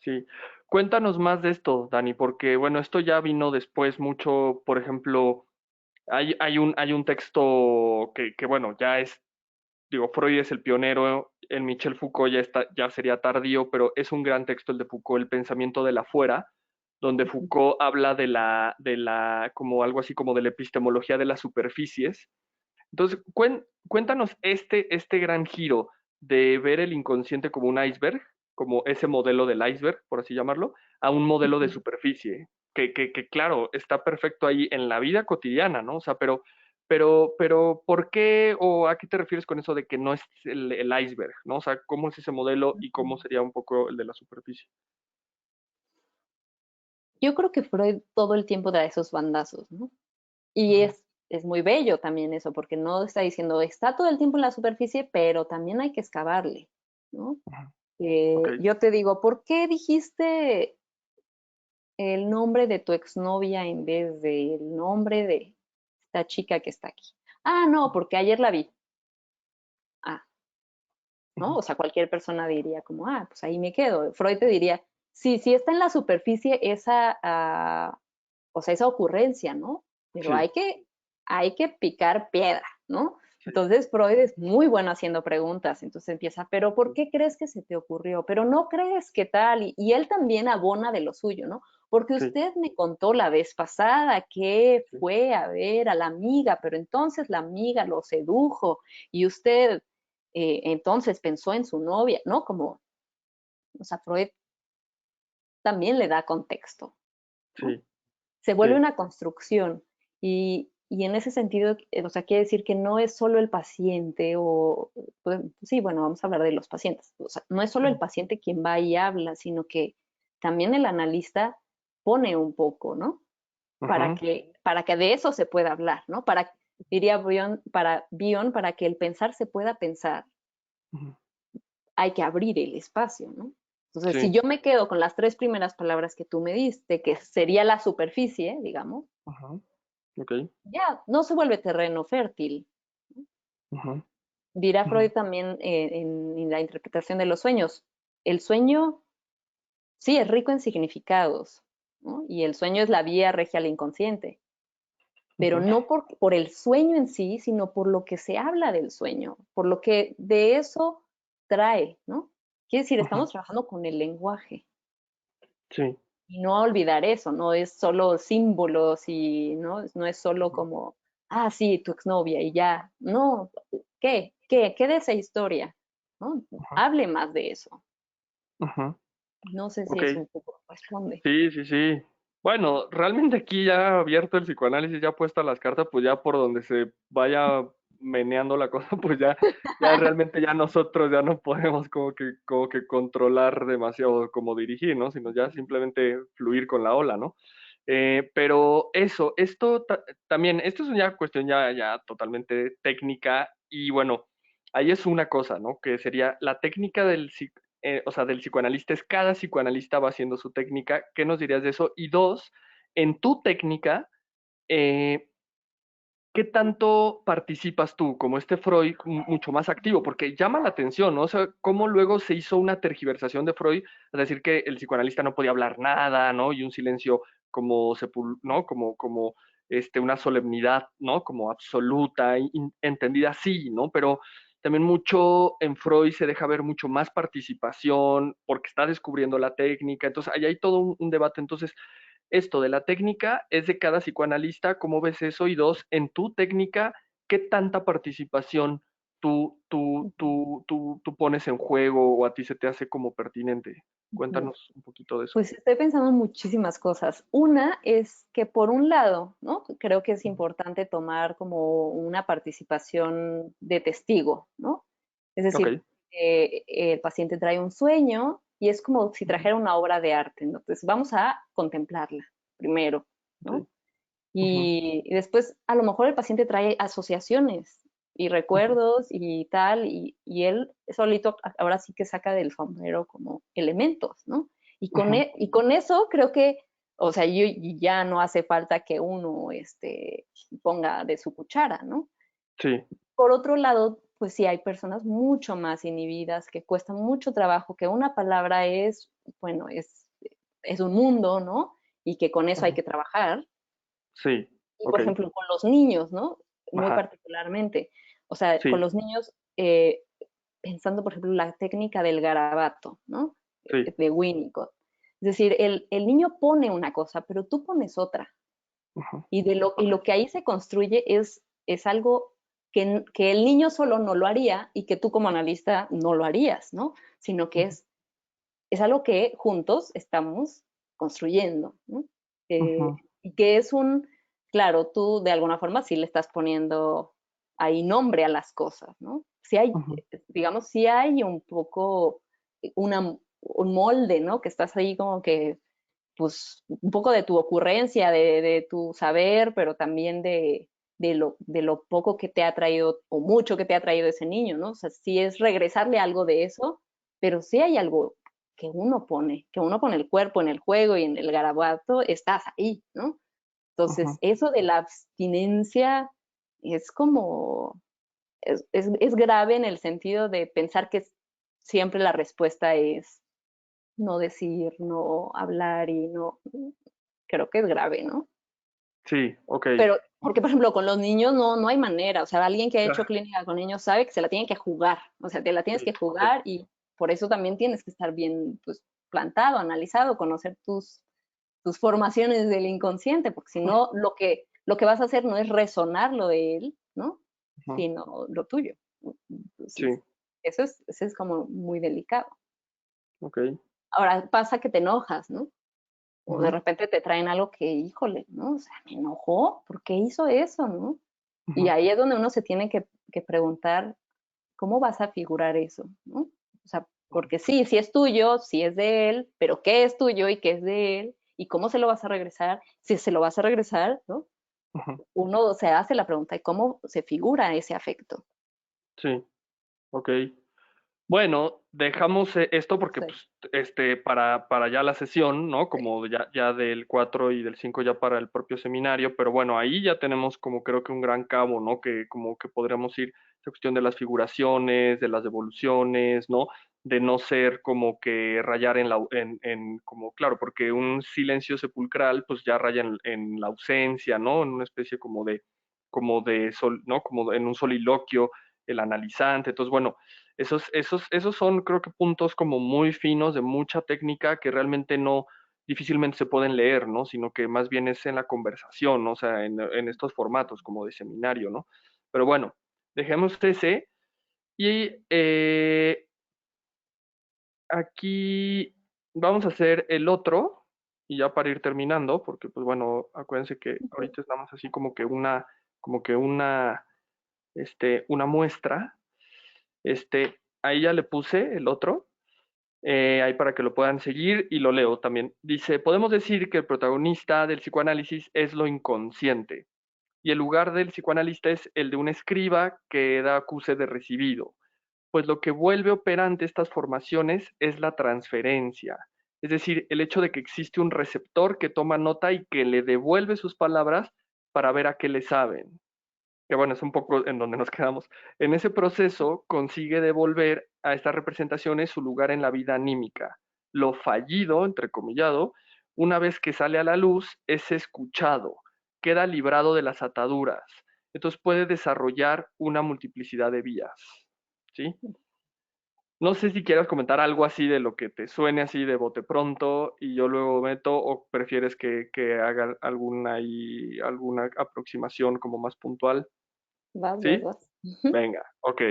sí. Cuéntanos más de esto, Dani, porque bueno, esto ya vino después mucho, por ejemplo, hay un texto que bueno, ya es, digo, Freud es el pionero, el Michel Foucault ya sería tardío, pero es un gran texto el de Foucault, El pensamiento del afuera, donde Foucault habla como algo así como de la epistemología de las superficies. Entonces, cuéntanos este gran giro de ver el inconsciente como un iceberg, como ese modelo del iceberg, por así llamarlo, a un modelo de superficie, que claro, está perfecto ahí en la vida cotidiana, ¿no? O sea, pero, ¿por qué o a qué te refieres con eso de que no es el iceberg, ¿no? O sea, ¿cómo es ese modelo y cómo sería un poco el de la superficie? Yo creo que Freud todo el tiempo da esos bandazos, ¿no? Y Ujú, es muy bello también eso, porque no está diciendo, está todo el tiempo en la superficie, pero también hay que excavarle, ¿no? ujú. Ok, Yo te digo, ¿por qué dijiste el nombre de tu exnovia en vez del nombre de esta chica que está aquí? Ah, no, porque ayer la vi. Ah, ¿no? ujú, O sea, cualquier persona diría como, ah, pues ahí me quedo. Freud te diría, sí, sí está en la superficie o sea, esa ocurrencia, ¿no? Pero sí, hay que picar piedra, ¿no? sí, Entonces Freud es muy bueno haciendo preguntas, entonces empieza, pero ¿por qué crees que se te ocurrió? Pero no crees que tal, y él también abona de lo suyo, ¿no? Porque sí, usted me contó la vez pasada que sí, fue a ver a la amiga, pero entonces la amiga lo sedujo y usted entonces pensó en su novia, ¿no? Como, o sea, Freud también le da contexto, ¿no? sí, Se vuelve sí, una construcción y en ese sentido, o sea, quiere decir que no es solo el paciente o, pues, sí, bueno, vamos a hablar de los pacientes, o sea, no es solo el paciente quien va y habla, sino que también el analista pone un poco, ¿no? ujú, Para que de eso se pueda hablar, ¿no? Diría Bion, para que el pensar se pueda pensar, ujú. hay que abrir el espacio, ¿no? Entonces, si Sí, yo me quedo con las tres primeras palabras que tú me diste, que sería la superficie, digamos, ujú, ok, ya no se vuelve terreno fértil. ujú, Dirá ujú, Freud también en la interpretación de los sueños. El sueño sí es rico en significados, ¿no? Y el sueño es la vía regia al inconsciente, pero no por el sueño en sí, sino por lo que se habla del sueño, por lo que de eso trae, ¿no? Quiere decir, estamos trabajando con el lenguaje. Sí. Y no olvidar eso, no es solo símbolos y no es solo como, ah, sí, tu exnovia y ya. No, ¿qué de esa historia? ¿No? Hable más de eso. Ujú. No sé si Ok. eso un poco responde. Sí, sí, sí. Bueno, realmente aquí ya abierto el psicoanálisis, ya puesta las cartas, pues ya por donde se vaya meneando la cosa, pues ya realmente ya nosotros ya no podemos como que controlar demasiado, como dirigir, ¿no? Sino ya simplemente fluir con la ola, ¿no? Pero eso, también, esto es una cuestión ya totalmente técnica y bueno, ahí es una cosa, ¿no? Que sería la técnica o sea, del psicoanalista, es cada psicoanalista va haciendo su técnica. ¿Qué nos dirías de eso? Y dos, en tu técnica, eh, ¿qué tanto participas tú, como este Freud, mucho más activo? Porque llama la atención, ¿no? O sea, cómo luego se hizo una tergiversación de Freud, es decir, que el psicoanalista no podía hablar nada, ¿no? Y un silencio como, ¿no? Como una solemnidad, ¿no? Como absoluta, entendida así, ¿no? Pero también mucho en Freud se deja ver mucho más participación porque está descubriendo la técnica, entonces ahí hay todo un debate. Entonces, esto de la técnica es de cada psicoanalista, ¿cómo ves eso? Y dos, en tu técnica, ¿qué tanta participación tú pones en juego o a ti se te hace como pertinente? Ujú. Cuéntanos un poquito de eso. Pues estoy pensando en muchísimas cosas. Una es que por un lado, ¿no? Creo que es importante tomar como una participación de testigo, ¿no? Es Ok. decir, el paciente trae un sueño y es como si trajera una obra de arte, ¿no? Entonces vamos a contemplarla primero, Ok. ¿no? Y después a lo mejor el paciente trae asociaciones y recuerdos y tal, y él solito ahora sí que saca del sombrero como elementos, ¿no? Y con eso creo que, o sea, ya no hace falta que uno ponga de su cuchara, ¿no? Sí. Por otro lado, pues sí hay personas mucho más inhibidas, que cuesta mucho trabajo, que una palabra es, bueno, es un mundo, ¿no? Y que con eso hay Ujú. que trabajar. Sí. Y por Ok. ejemplo, con los niños, ¿no? Muy Ajá. particularmente. O sea, con Sí. los niños, pensando, por ejemplo, la técnica del garabato, ¿no? Sí. De Winnicott. Es decir, el niño pone una cosa, pero tú pones otra. Ujú. Y Ok. lo que ahí se construye es algo que el niño solo no lo haría y que tú como analista no lo harías, ¿no? Sino que Ujú. es algo que juntos estamos construyendo, ¿no? Ujú. Y que es claro, tú de alguna forma sí le estás poniendo ahí nombre a las cosas, ¿no? Si hay, Ujú. digamos, si hay un poco un molde, ¿no? Que estás ahí como que, pues, un poco de tu ocurrencia, de tu saber, pero también de lo poco que te ha traído o mucho que te ha traído ese niño, ¿no? O sea, sí es regresarle algo de eso, pero sí hay algo que uno pone el cuerpo en el juego y en el garabato, estás ahí, ¿no? Entonces, Ujú. eso de la abstinencia es como, es grave en el sentido de pensar que siempre la respuesta es no decir, no hablar y no, creo que es grave, ¿no? Sí. Ok. Pero, porque por ejemplo, con los niños no hay manera, o sea, alguien que ha hecho clínica con niños sabe que se la tienen que jugar, o sea, te la tienes Sí. que Ok. jugar y por eso también tienes que estar bien, pues, plantado, analizado, conocer tus formaciones del inconsciente, porque si no, lo que vas a hacer no es resonar lo de él, ¿no? Ujú. Sino lo tuyo. Sí. Entonces, eso es como muy delicado. Ok. Ahora pasa que te enojas, ¿no? O de Ujú. repente te traen algo que, híjole, ¿no? O sea, me enojó, ¿por qué hizo eso, no? Y Ujú. ahí es donde uno se tiene que preguntar, ¿cómo vas a figurar eso, no? O sea, porque sí, sí es tuyo, sí es de él, pero ¿qué es tuyo y qué es de él? ¿Y cómo se lo vas a regresar? Si se lo vas a regresar, ¿no? Ujú. Uno se hace la pregunta, ¿y cómo se figura ese afecto? Sí. Ok. Bueno, dejamos esto porque Sí, pues, para ya la sesión, ¿no? Como ya del 4 y del 5 ya para el propio seminario, pero bueno, ahí ya tenemos como creo que un gran cabo, ¿no? Que como que podríamos ir, esta cuestión de las figuraciones, de las devoluciones, ¿no? de no ser como que rayar como, claro, porque un silencio sepulcral pues ya raya en la ausencia, ¿no? En una especie ¿no? Como en un soliloquio, el analizante. Entonces, bueno, esos son creo que puntos como muy finos de mucha técnica que realmente no difícilmente se pueden leer, ¿no? Sino que más bien es en la conversación, ¿no? O sea, en estos formatos como de seminario, ¿no? Pero bueno, dejemos ese. Y aquí vamos a hacer el otro, y ya para ir terminando, porque pues bueno, acuérdense que ahorita estamos así una muestra. Ahí ya le puse el otro, ahí para que lo puedan seguir y lo leo también. Dice, podemos decir que el protagonista del psicoanálisis es lo inconsciente y el lugar del psicoanalista es el de un escriba que da acuse de recibido, pues lo que vuelve operante estas formaciones es la transferencia, es decir, el hecho de que existe un receptor que toma nota y que le devuelve sus palabras para ver a qué le saben. Que bueno, es un poco en donde nos quedamos. En ese proceso consigue devolver a estas representaciones su lugar en la vida anímica. Lo fallido, entrecomillado, una vez que sale a la luz, es escuchado, queda librado de las ataduras. Entonces puede desarrollar una multiplicidad de vías. ¿Sí? No sé si quieras comentar algo así de lo que te suene así de bote pronto y yo luego meto, o prefieres que haga alguna aproximación como más puntual. Vas, vas, ¿Sí? vas. Venga, ok,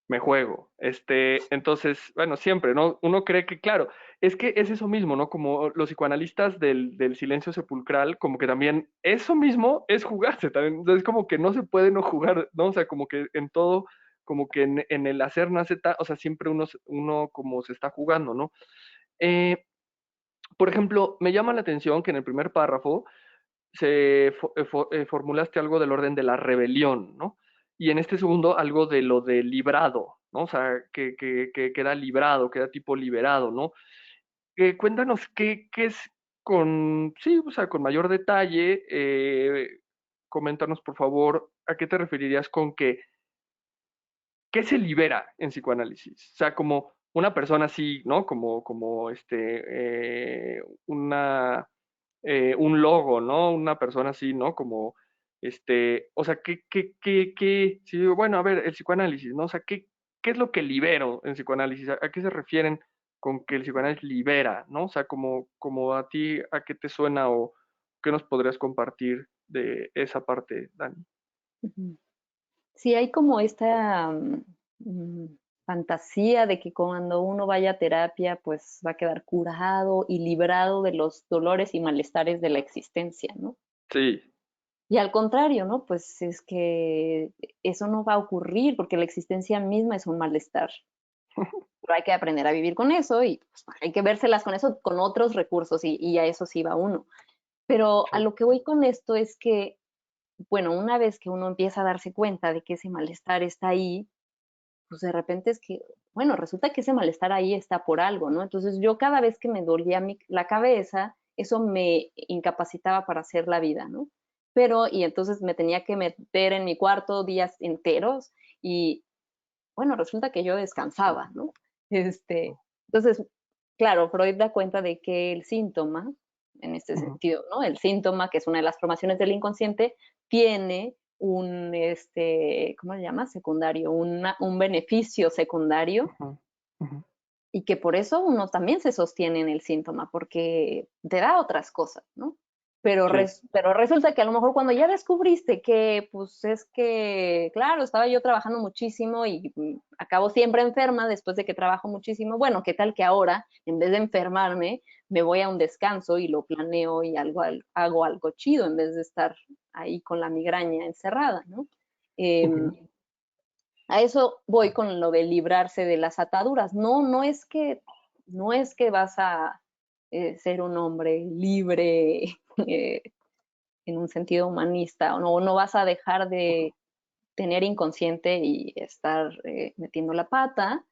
me juego. Entonces, bueno, siempre, ¿no? Uno cree que, claro, es que es eso mismo, ¿no? Como los psicoanalistas del silencio sepulcral, como que también eso mismo es jugarse, también. Es como que no se puede no jugar, ¿no? O sea, como que en todo, como que en el hacer nace, o sea, siempre uno como se está jugando, ¿no? Eh, por ejemplo, me llama la atención que en el primer párrafo formulaste algo del orden de la rebelión, ¿no? Y en este segundo algo de lo de librado, ¿no? O sea, que queda librado, queda tipo liberado, ¿no? Cuéntanos qué es sí, o sea, con mayor detalle, coméntanos por favor, ¿a qué te referirías con qué se libera en psicoanálisis? O sea, como una persona así, ¿no? Como un logo, ¿no? Una persona así, ¿no? Como, o sea, sí, bueno, a ver, el psicoanálisis, ¿no? O sea, ¿qué es lo que libero en psicoanálisis? ¿A qué se refieren con que el psicoanálisis libera, ¿no? O sea, como a ti, ¿a qué te suena o qué nos podrías compartir de esa parte, Dani? Ujú. Sí, hay como esta fantasía de que cuando uno vaya a terapia, pues va a quedar curado y librado de los dolores y malestares de la existencia, ¿no? Sí, Y al contrario, ¿no? Pues es que eso no va a ocurrir porque la existencia misma es un malestar. Pero hay que aprender a vivir con eso y pues, hay que vérselas con eso, con otros recursos y a eso sí va uno. Pero a sí. lo que voy con esto es que, bueno, una vez que uno empieza a darse cuenta de que ese malestar está ahí, pues de repente es que, bueno, resulta que ese malestar ahí está por algo, ¿no? Entonces yo cada vez que me dolía la cabeza, eso me incapacitaba para hacer la vida, ¿no? Pero, y entonces me tenía que meter en mi cuarto días enteros y, bueno, resulta que yo descansaba, ¿no? Entonces, claro, Freud da cuenta de que el síntoma, en este Ujú, sentido, ¿no? El síntoma, que es una de las formaciones del inconsciente, tiene un, ¿cómo le llama? Secundario, un beneficio secundario ujú, ujú. y que por eso uno también se sostiene en el síntoma, porque te da otras cosas, ¿no? Pero, Sí. pero resulta que a lo mejor cuando ya descubriste que, pues es que, claro, estaba yo trabajando muchísimo y acabo siempre enferma después de que trabajo muchísimo, bueno, ¿qué tal que ahora, en vez de enfermarme, me voy a un descanso y lo planeo y hago algo chido en vez de estar ahí con la migraña encerrada, ¿no? Ujú, A eso voy con lo de librarse de las ataduras. No, no es que vas a ser un hombre libre eh, en un sentido humanista, o no vas a dejar de tener inconsciente y estar metiendo la pata,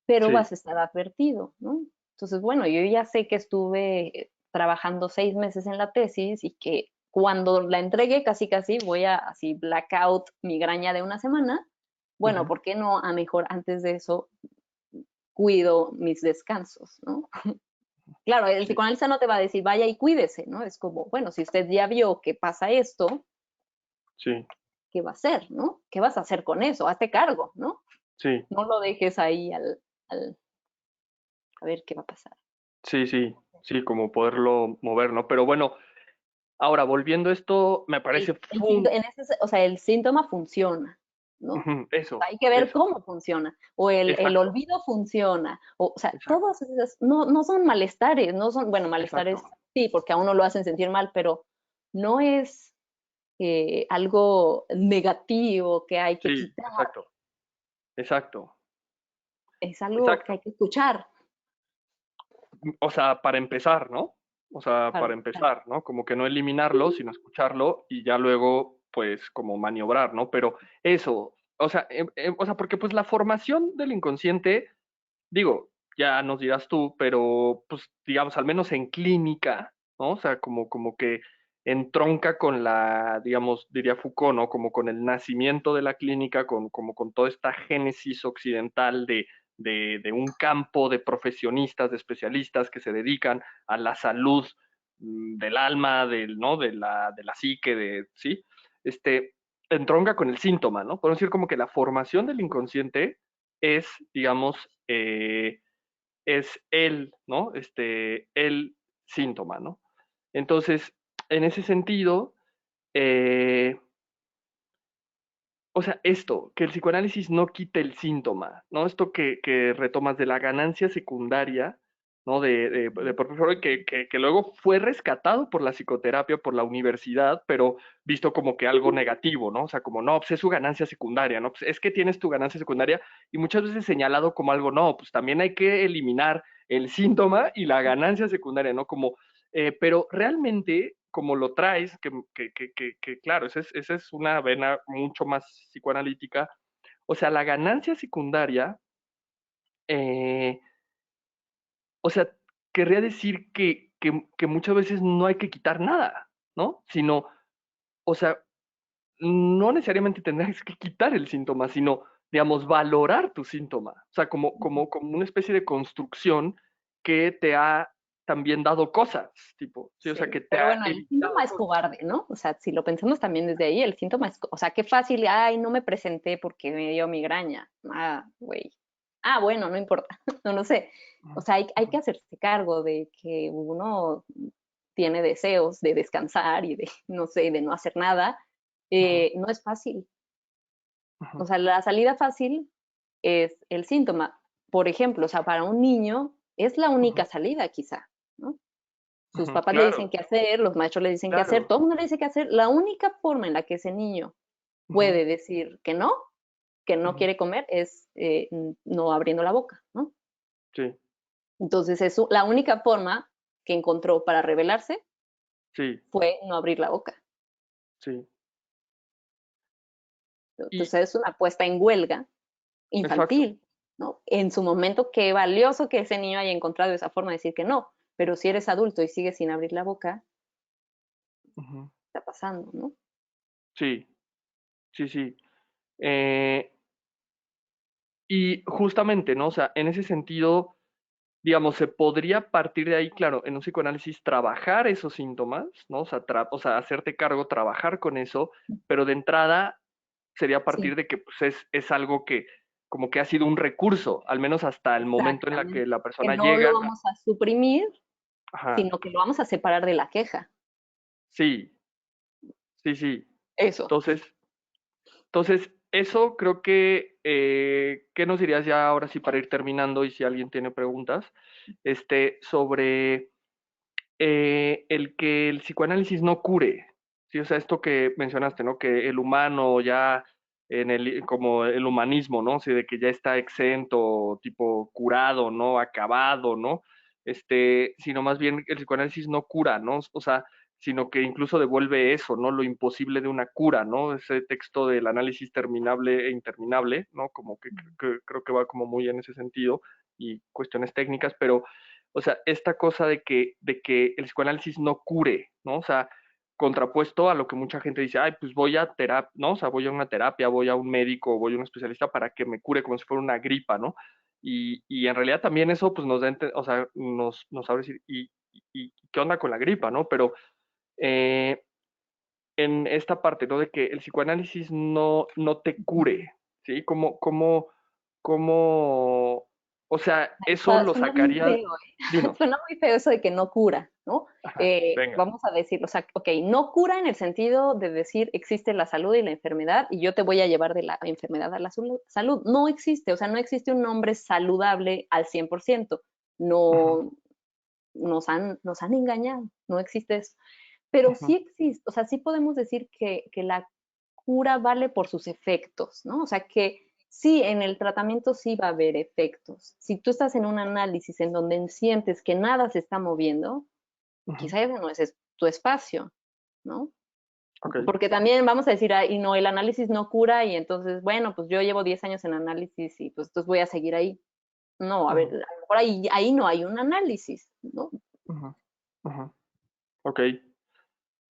pero sí. vas a estar advertido, ¿no? Entonces, bueno, yo ya sé que estuve trabajando 6 meses en la tesis y que cuando la entregue casi casi voy a así blackout migraña de una semana. Bueno, Ujú, ¿por qué no a mejor antes de eso cuido mis descansos, ¿no? Claro, el psicoanalista no te va a decir, vaya y cuídese, ¿no? Es como, bueno, si usted ya vio que pasa esto, Sí, ¿qué va a hacer, no? ¿Qué vas a hacer con eso? Hazte cargo, ¿no? sí, No lo dejes ahí a ver qué va a pasar. sí, sí, sí, como poderlo mover, ¿no? Pero bueno, ahora volviendo a esto, me parece O sea, el síntoma funciona, ¿no? Ujú, Hay que ver cómo funciona. O el exacto, olvido funciona. O sea, exacto, todas esas, no son malestares, no son, bueno, malestares exacto. sí, porque a uno lo hacen sentir mal, pero no es algo negativo que hay que Sí, quitar, exacto, exacto, es algo que hay exacto. que escuchar O sea, para empezar, ¿no? O sea, para para empezar. empezar, ¿no? Como que no eliminarlo, sino escucharlo y ya luego, pues, como maniobrar, ¿no? Pero eso, o sea, porque pues la formación del inconsciente, digo, ya nos dirás tú, pero pues, digamos, al menos en clínica, ¿no? O sea, como que entronca con la, digamos, diría Foucault, ¿no? Como con el nacimiento de la clínica, como con toda esta génesis occidental de un campo de profesionistas, de especialistas que se dedican a la salud del alma, ¿no? De la psique, ¿sí? Entronca con el síntoma, ¿no? Podemos decir como que la formación del inconsciente es, digamos, es ¿no? El síntoma, ¿no? Entonces, en ese sentido, eh, o sea, esto, que el psicoanálisis no quite el síntoma, ¿no? Esto que retomas de la ganancia secundaria, ¿no? De profesor que luego fue rescatado por la psicoterapia, por la universidad, pero visto como que algo negativo, ¿no? O sea, como, no, pues es su ganancia secundaria, ¿no? Pues es que tienes tu ganancia secundaria y muchas veces señalado como algo, no, pues también hay que eliminar el síntoma y la ganancia secundaria, ¿no? Como, pero realmente como lo traes, que claro, esa es una vena mucho más psicoanalítica, o sea, la ganancia secundaria, eh, o sea, querría decir que muchas veces no hay que quitar nada, ¿no? Sino, o sea, no necesariamente tendrás que quitar el síntoma, sino, digamos, valorar tu síntoma, o sea, como una especie de construcción que te ha también dado cosas, tipo, sí, o sea, que Sí, te pero ha bueno, el síntoma evitado es cosas. cobarde, ¿no? O sea, si lo pensamos también desde ahí, el síntoma es, o sea, qué fácil, ay, no me presenté porque me dio migraña. Ah, güey. Ah, bueno, no importa, no lo sé. O sea, hay que hacerse cargo de que uno tiene deseos de descansar y de, no sé, de no hacer nada. Ujú, No es fácil. O ujú, sea, la salida fácil es el síntoma. Por ejemplo, o sea, para un niño es la única ujú, salida quizá, ¿no? Sus ujú. papás le dicen Claro, qué hacer, los maestros le dicen qué hacer, claro. todo el mundo le dice qué hacer. La única forma en la que ese niño Ujú, puede decir que no ujú. quiere comer, es no abriendo la boca, ¿no? Sí, Entonces, la única forma que encontró para rebelarse sí, fue no abrir la boca. sí. Y Entonces, es una puesta en huelga exacto. infantil, ¿no? En su momento, qué valioso que ese niño haya encontrado esa forma de decir que no, pero si eres adulto y sigues sin abrir la boca, Ujú. está pasando, ¿no? Sí, sí, sí. Eh, y justamente, ¿no? O sea, en ese sentido, digamos, se podría partir de ahí, claro, en un psicoanálisis trabajar esos síntomas, ¿no? O sea, hacerte cargo, trabajar con eso, pero de entrada sería a partir Sí, de que pues, es algo que como que ha sido un recurso, al menos hasta el momento en la que exactamente. la Que persona no lo llega. vamos a suprimir, Ajá, sino que lo vamos a separar de la queja. sí, sí, sí. Eso. Entonces, eso creo que, ¿qué nos dirías ya ahora sí para ir terminando y si alguien tiene preguntas? Sobre el que el psicoanálisis no cure, ¿sí? O sea, esto que mencionaste, ¿no? Que el humano ya, como el humanismo, ¿no? O sea, de que ya está exento, tipo curado, ¿no? Acabado, ¿no? Sino más bien el psicoanálisis no cura, ¿no? O sea, sino que incluso devuelve eso, ¿no? Lo imposible de una cura, ¿no? Ese texto del análisis terminable e interminable, ¿no? Como que creo que va como muy en ese sentido y cuestiones técnicas, pero o sea, esta cosa de que el psicoanálisis no cure, ¿no? O sea, contrapuesto a lo que mucha gente dice, ay, pues voy a terapia, ¿no? O sea, voy a una terapia, voy a un médico, voy a un especialista para que me cure como si fuera una gripa, ¿no? Y en realidad también eso pues nos da, o sea, nos abre decir, ¿y qué onda con la gripa, no? Pero eh, en esta parte, ¿no? De que el psicoanálisis no te cure, ¿sí? Cómo, o sea, eso lo Suena muy sacaría, feo, ¿eh? dinos, Suena muy feo eso de que no cura, ¿no? ajá, venga, Vamos a decirlo, o sea, ok, no cura en el sentido de decir existe la salud y la enfermedad y yo te voy a llevar de la enfermedad a la salud. No existe, o sea, no existe un hombre saludable al 100%. ujú, No, nos han engañado, no existe eso. Pero ujú, sí existe, o sea, sí podemos decir que la cura vale por sus efectos, ¿no? O sea, que sí, en el tratamiento sí va a haber efectos. Si tú estás en un análisis en donde sientes que nada se está moviendo, ujú, quizá ese no es tu espacio, ¿no? ok, Porque también vamos a decir, y no, el análisis no cura y entonces, bueno, pues yo llevo 10 años en análisis y pues entonces voy a seguir ahí. No, a ver, a ujú, lo mejor ahí no hay un análisis, ¿no? ujú, ujú, ok,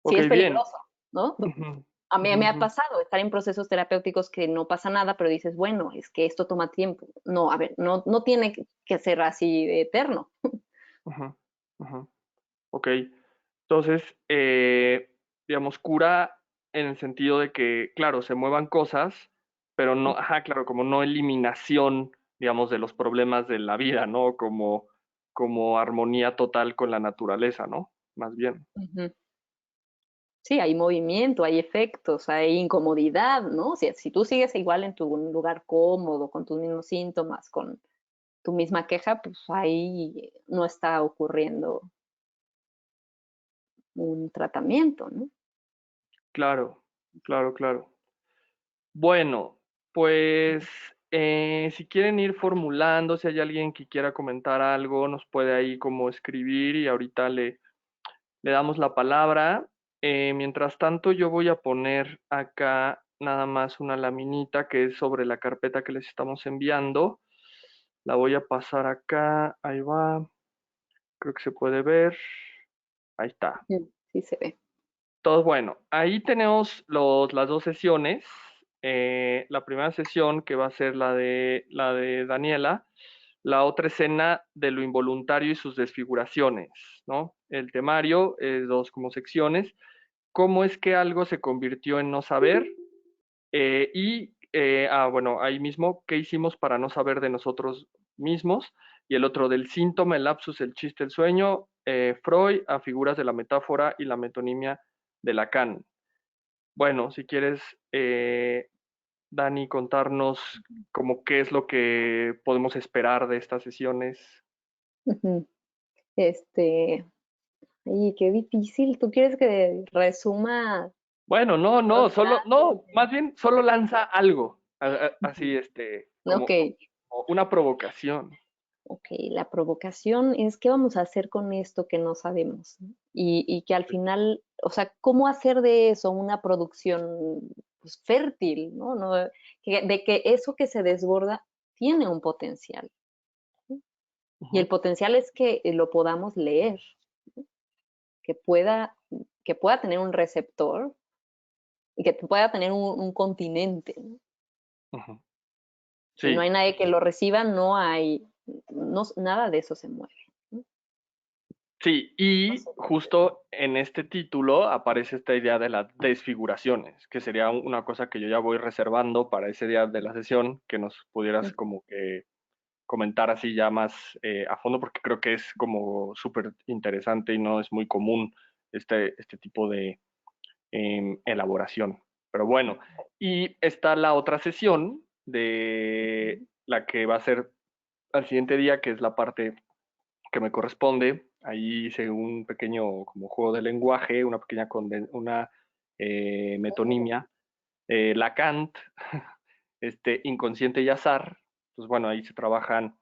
Sí ok, es bien, peligroso, ¿no? ujú, A mí ujú, me ha ujú, pasado estar en procesos terapéuticos que no pasa nada, pero dices, bueno, es que esto toma tiempo. No, a ver, no tiene que ser así de eterno. ujú, ujú, ok. Entonces, digamos, cura en el sentido de que, claro, se muevan cosas, pero no, ajá, claro, como no eliminación, digamos, de los problemas de la vida, ¿no? Como armonía total con la naturaleza, ¿no? Más bien. Ujú. Sí, hay movimiento, hay efectos, hay incomodidad, ¿no? Si tú sigues igual en tu lugar cómodo, con tus mismos síntomas, con tu misma queja, pues ahí no está ocurriendo un tratamiento, ¿no? Claro, claro, claro. Bueno, pues si quieren ir formulando, si hay alguien que quiera comentar algo, nos puede ahí como escribir y ahorita le damos la palabra. Mientras tanto, yo voy a poner acá nada más una laminita que es sobre la carpeta que les estamos enviando. La voy a pasar acá, ahí va, creo que se puede ver. Ahí está. Ujú. Sí se ve. Todo bueno. Ahí tenemos las dos sesiones. La primera sesión que va a ser la de Daniela, la otra escena de lo involuntario y sus desfiguraciones, ¿no? El temario, dos como secciones, cómo es que algo se convirtió en no saber bueno, ahí mismo, ¿qué hicimos para no saber de nosotros mismos? Y el otro del síntoma, el lapsus, el chiste, el sueño, Freud a figuras de la metáfora y la metonimia de Lacan. Bueno, si quieres, Dani, contarnos como qué es lo que podemos esperar de estas sesiones. Ujú. Este, y qué difícil. ¿Tú quieres que resuma Bueno, no, los no, solo, grandes? no, más bien solo lanza algo, así, Ujú. Ok, como una provocación. ok. La provocación es qué vamos a hacer con esto que no sabemos, ¿no? Y que al final, o sea, cómo hacer de eso una producción pues, fértil, ¿no? De que eso que se desborda tiene un potencial. ¿No? Y el Ujú, potencial es que lo podamos leer, que pueda, que pueda tener un receptor y que pueda tener un continente, ¿no? ujú. Si no Sí, hay nadie que lo reciba, no hay, no, nada de eso se mueve, ¿no? sí, No y sé. justo en este título aparece esta idea de las desfiguraciones, que sería una cosa que yo ya voy reservando para ese día de la sesión, que nos pudieras como que comentar así ya más a fondo, porque creo que es como súper interesante y no es muy común este tipo de elaboración. Pero bueno, y está la otra sesión de la que va a ser al siguiente día, que es la parte que me corresponde. Ahí hice un pequeño como juego de lenguaje, una pequeña una metonimia. Lacan, inconsciente y azar. Pues bueno, ahí se trabajan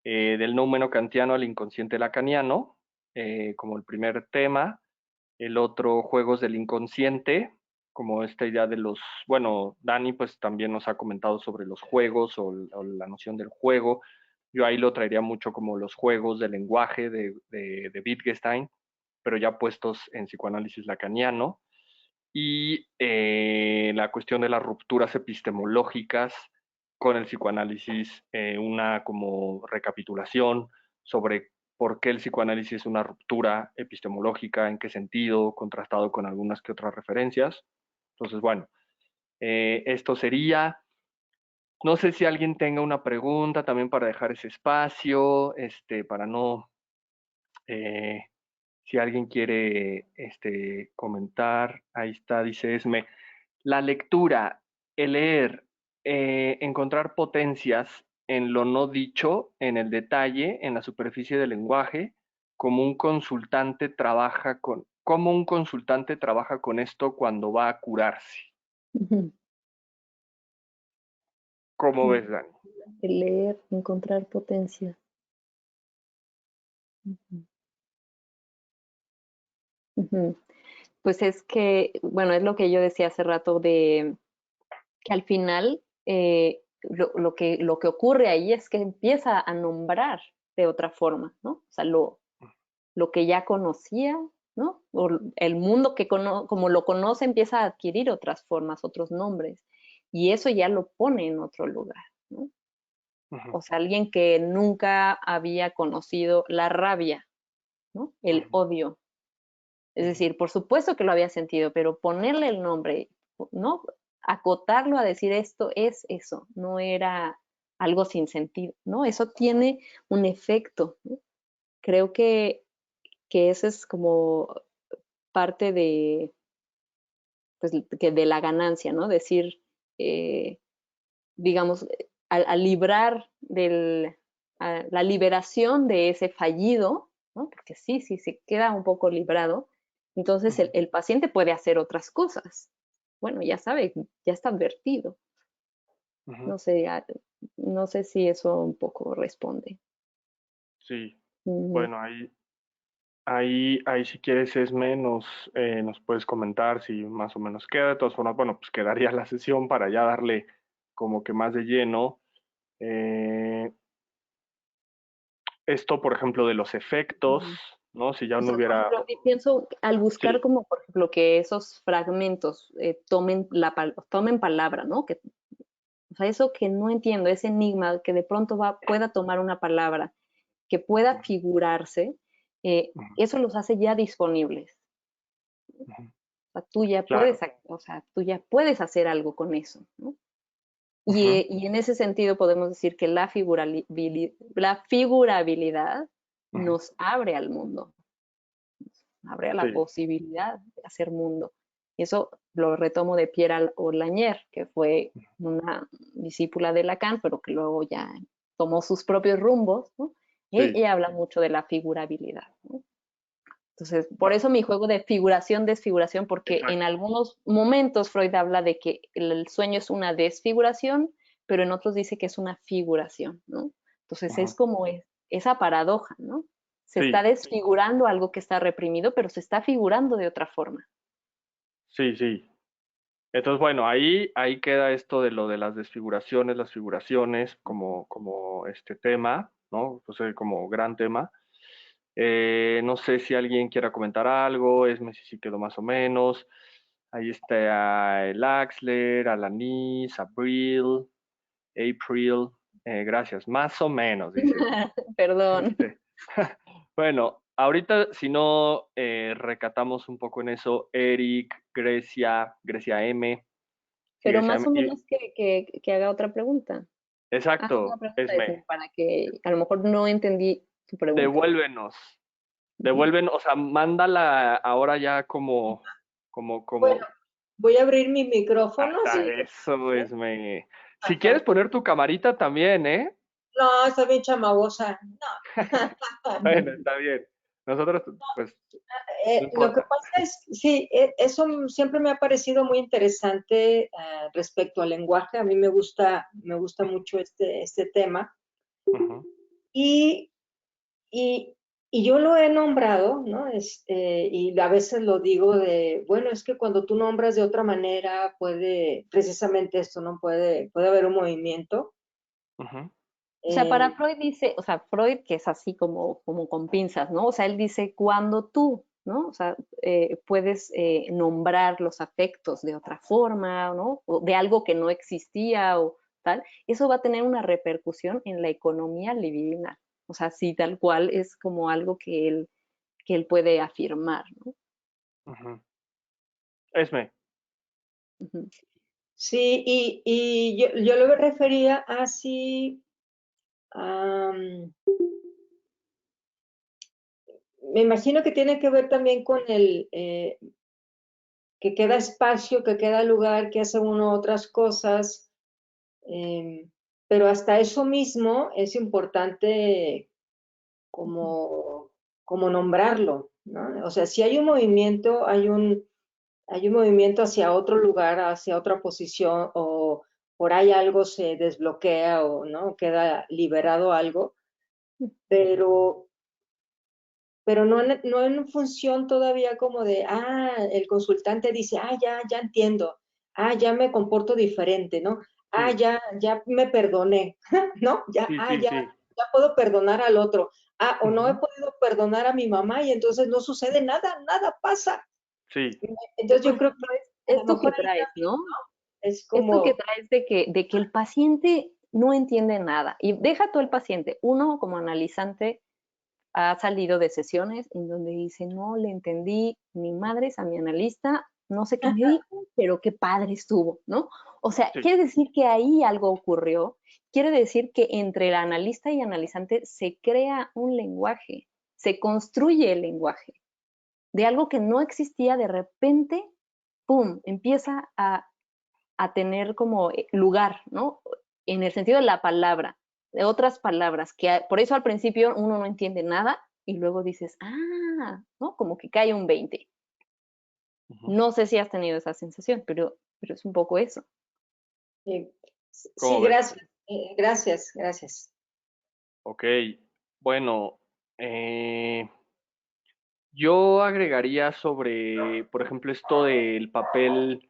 del noumeno kantiano al inconsciente lacaniano, como el primer tema. El otro, juegos del inconsciente, como esta idea de bueno, Dani pues también nos ha comentado sobre los juegos o la noción del juego. Yo ahí lo traería mucho como los juegos del lenguaje de Wittgenstein, pero ya puestos en psicoanálisis lacaniano. Y la cuestión de las rupturas epistemológicas con el psicoanálisis una como recapitulación sobre por qué el psicoanálisis es una ruptura epistemológica, en qué sentido, contrastado con algunas que otras referencias. Entonces, bueno, esto sería. No sé si alguien tenga una pregunta también para dejar ese espacio, para no, eh, si alguien quiere comentar, ahí está, dice Esme. La lectura, el leer, encontrar potencias en lo no dicho, en el detalle, en la superficie del lenguaje, cómo un consultante trabaja con esto cuando va a curarse. Ujú. ¿Cómo ves, Dani? El leer, encontrar potencia. Ujú. Ujú. Pues es que, bueno, es lo que yo decía hace rato de que al final lo que ocurre ahí es que empieza a nombrar de otra forma, ¿no? O sea, lo que ya conocía, ¿no? O el mundo como lo conoce empieza a adquirir otras formas, otros nombres, y eso ya lo pone en otro lugar, ¿no? Ujú, O sea, alguien que nunca había conocido la rabia, ¿no? El ujú, odio. Es ujú, decir, por supuesto que lo había sentido, pero ponerle el nombre, ¿no? Acotarlo a decir esto es eso, no era algo sin sentido, ¿no? Eso tiene un efecto, ¿no? Creo que ese es como parte de, pues, de la ganancia, ¿no? Decir, eh, digamos, al librar la liberación de ese fallido, ¿no? Porque sí, sí, se queda un poco librado, entonces ujú, el paciente puede hacer otras cosas. Bueno, ya sabe, ya está advertido. ujú. No sé, no sé si eso un poco responde. Sí, Ujú. bueno, ahí si quieres, Esme, nos puedes comentar si más o menos queda. De todas formas, bueno, pues quedaría la sesión para ya darle como que más de lleno. Eh, Esto, por ejemplo, de los efectos, Ujú. ¿no? Si ya O no sea, por hubiera. ejemplo, y pienso al buscar Sí. como, por ejemplo, que esos fragmentos tomen palabra, ¿no? O sea, eso que no entiendo, ese enigma que de pronto pueda tomar una palabra, que pueda Ujú, figurarse, ujú, eso los hace ya disponibles. ujú. O sea, tú ya Claro. puedes, o sea, tú ya puedes hacer algo con eso, ¿no? Ujú, Y en ese sentido podemos decir que la figurabilidad ujú. nos abre al mundo, abre a la Sí. posibilidad de hacer mundo. Y eso lo retomo de Pierre Ourlanier, que fue una discípula de Lacan, pero que luego ya tomó sus propios rumbos, ¿no? Y Sí. ella habla mucho de la figurabilidad, ¿no? Entonces, por Va- eso mi juego de figuración, desfiguración, porque en Exacto. algunos momentos Freud habla de que el sueño es una desfiguración, pero en otros dice que es una figuración, ¿no? Entonces es Ujú. como esa paradoja, ¿no? Se está Sí, desfigurando algo que está reprimido, pero se está figurando de otra forma. sí, sí. Entonces, bueno, ahí queda esto de lo de las figuraciones como este tema, ¿no? Pues como gran tema. No sé si alguien quiera comentar algo, Esme si sí quedó más o menos. Ahí está el Axler, Alanis, April. Gracias, más o menos, dice Esme. Perdón. Este, bueno, ahorita si no recatamos un poco en eso, Eric, Grecia M. Sí, Pero Grecia más M. o menos que haga otra pregunta. Haz una Exacto, pregunta, Esme. para que a lo mejor no entendí tu pregunta. Devuélvenos. Ujú. O sea, mándala ahora ya Bueno, como. voy a abrir mi micrófono, Hasta sí. eso, Esme. Si quieres Ajá. poner tu camarita también, ¿eh? No, está bien chamagosa. Bueno, No. está bien. Nosotros, pues, no Lo que importa. pasa es, sí, eso siempre me ha parecido muy interesante respecto al lenguaje. A mí me gusta mucho este tema. Ujú, Y, y, y yo lo he nombrado, ¿no? Y a veces lo digo bueno, es que cuando tú nombras de otra manera, precisamente esto, ¿no? Puede haber un movimiento. ujú, O sea, Eh, para Freud dice, o sea, Freud que es así como con pinzas, ¿no? O sea, él dice cuando tú, ¿no? O sea, puedes nombrar los afectos de otra forma, ¿no? O de algo que no existía, tal, eso va a tener una repercusión en la economía libidinal. O sea, sí, tal cual es como algo que él puede afirmar, ¿no? Ujú. Esme. Ujú. Sí, y yo lo refería así, am, me imagino que tiene que ver también con que queda espacio, que queda lugar, que hace uno otras cosas, pero hasta eso mismo es importante como, como nombrarlo, ¿no? O sea, si hay un movimiento, hay un movimiento hacia otro lugar, hacia otra posición, o por ahí algo se desbloquea o no queda liberado algo, pero, pero no en función todavía como de, el consultante dice, ya entiendo, ya me comporto diferente, ¿no? Sí, Ya me perdoné, ¿no? sí, sí, sí. Ya puedo perdonar al otro. O no he Ujú. podido perdonar a mi mamá y entonces no sucede nada, nada pasa. Sí, Entonces yo Pues creo que a lo esto que mejor ahí traes, ¿no? es Esto que como, traes de que el paciente no entiende nada. Y deja tú el paciente. Uno como analizante ha salido de sesiones en donde dice, no le entendí ni madres a mi analista, no sé qué me dijo, pero qué padre estuvo, ¿no? O sea, sí. quiere decir que ahí algo ocurrió, quiere decir que entre el analista y analizante se crea un lenguaje, se construye el lenguaje de algo que no existía de repente, ¡pum!, empieza a tener como lugar, ¿no? En el sentido de la palabra, de otras palabras, que por eso al principio uno no entiende nada y luego dices, ¿no? Como que cae un 20. Ujú. No sé si has tenido esa sensación, pero es un poco eso. sí, ¿Cómo sí, ves? gracias. Ok, bueno, yo agregaría sobre, por ejemplo, esto del papel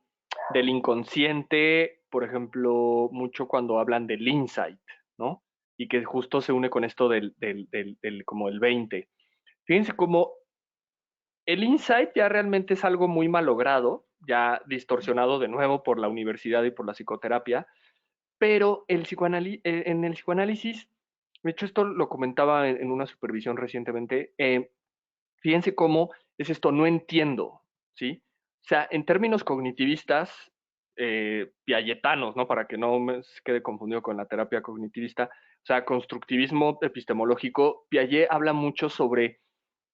del inconsciente, por ejemplo, mucho cuando hablan del insight, ¿no? Y que justo se une con esto del como el 20. Fíjense cómo el insight ya realmente es algo muy malogrado, ya distorsionado de nuevo por la universidad y por la psicoterapia, pero en el psicoanálisis, de hecho esto lo comentaba en una supervisión recientemente, fíjense cómo es esto, no entiendo, ¿sí? O sea, en términos cognitivistas, piagetanos, ¿no? Para que no me quede confundido con la terapia cognitivista, o sea, constructivismo epistemológico, Piaget habla mucho sobre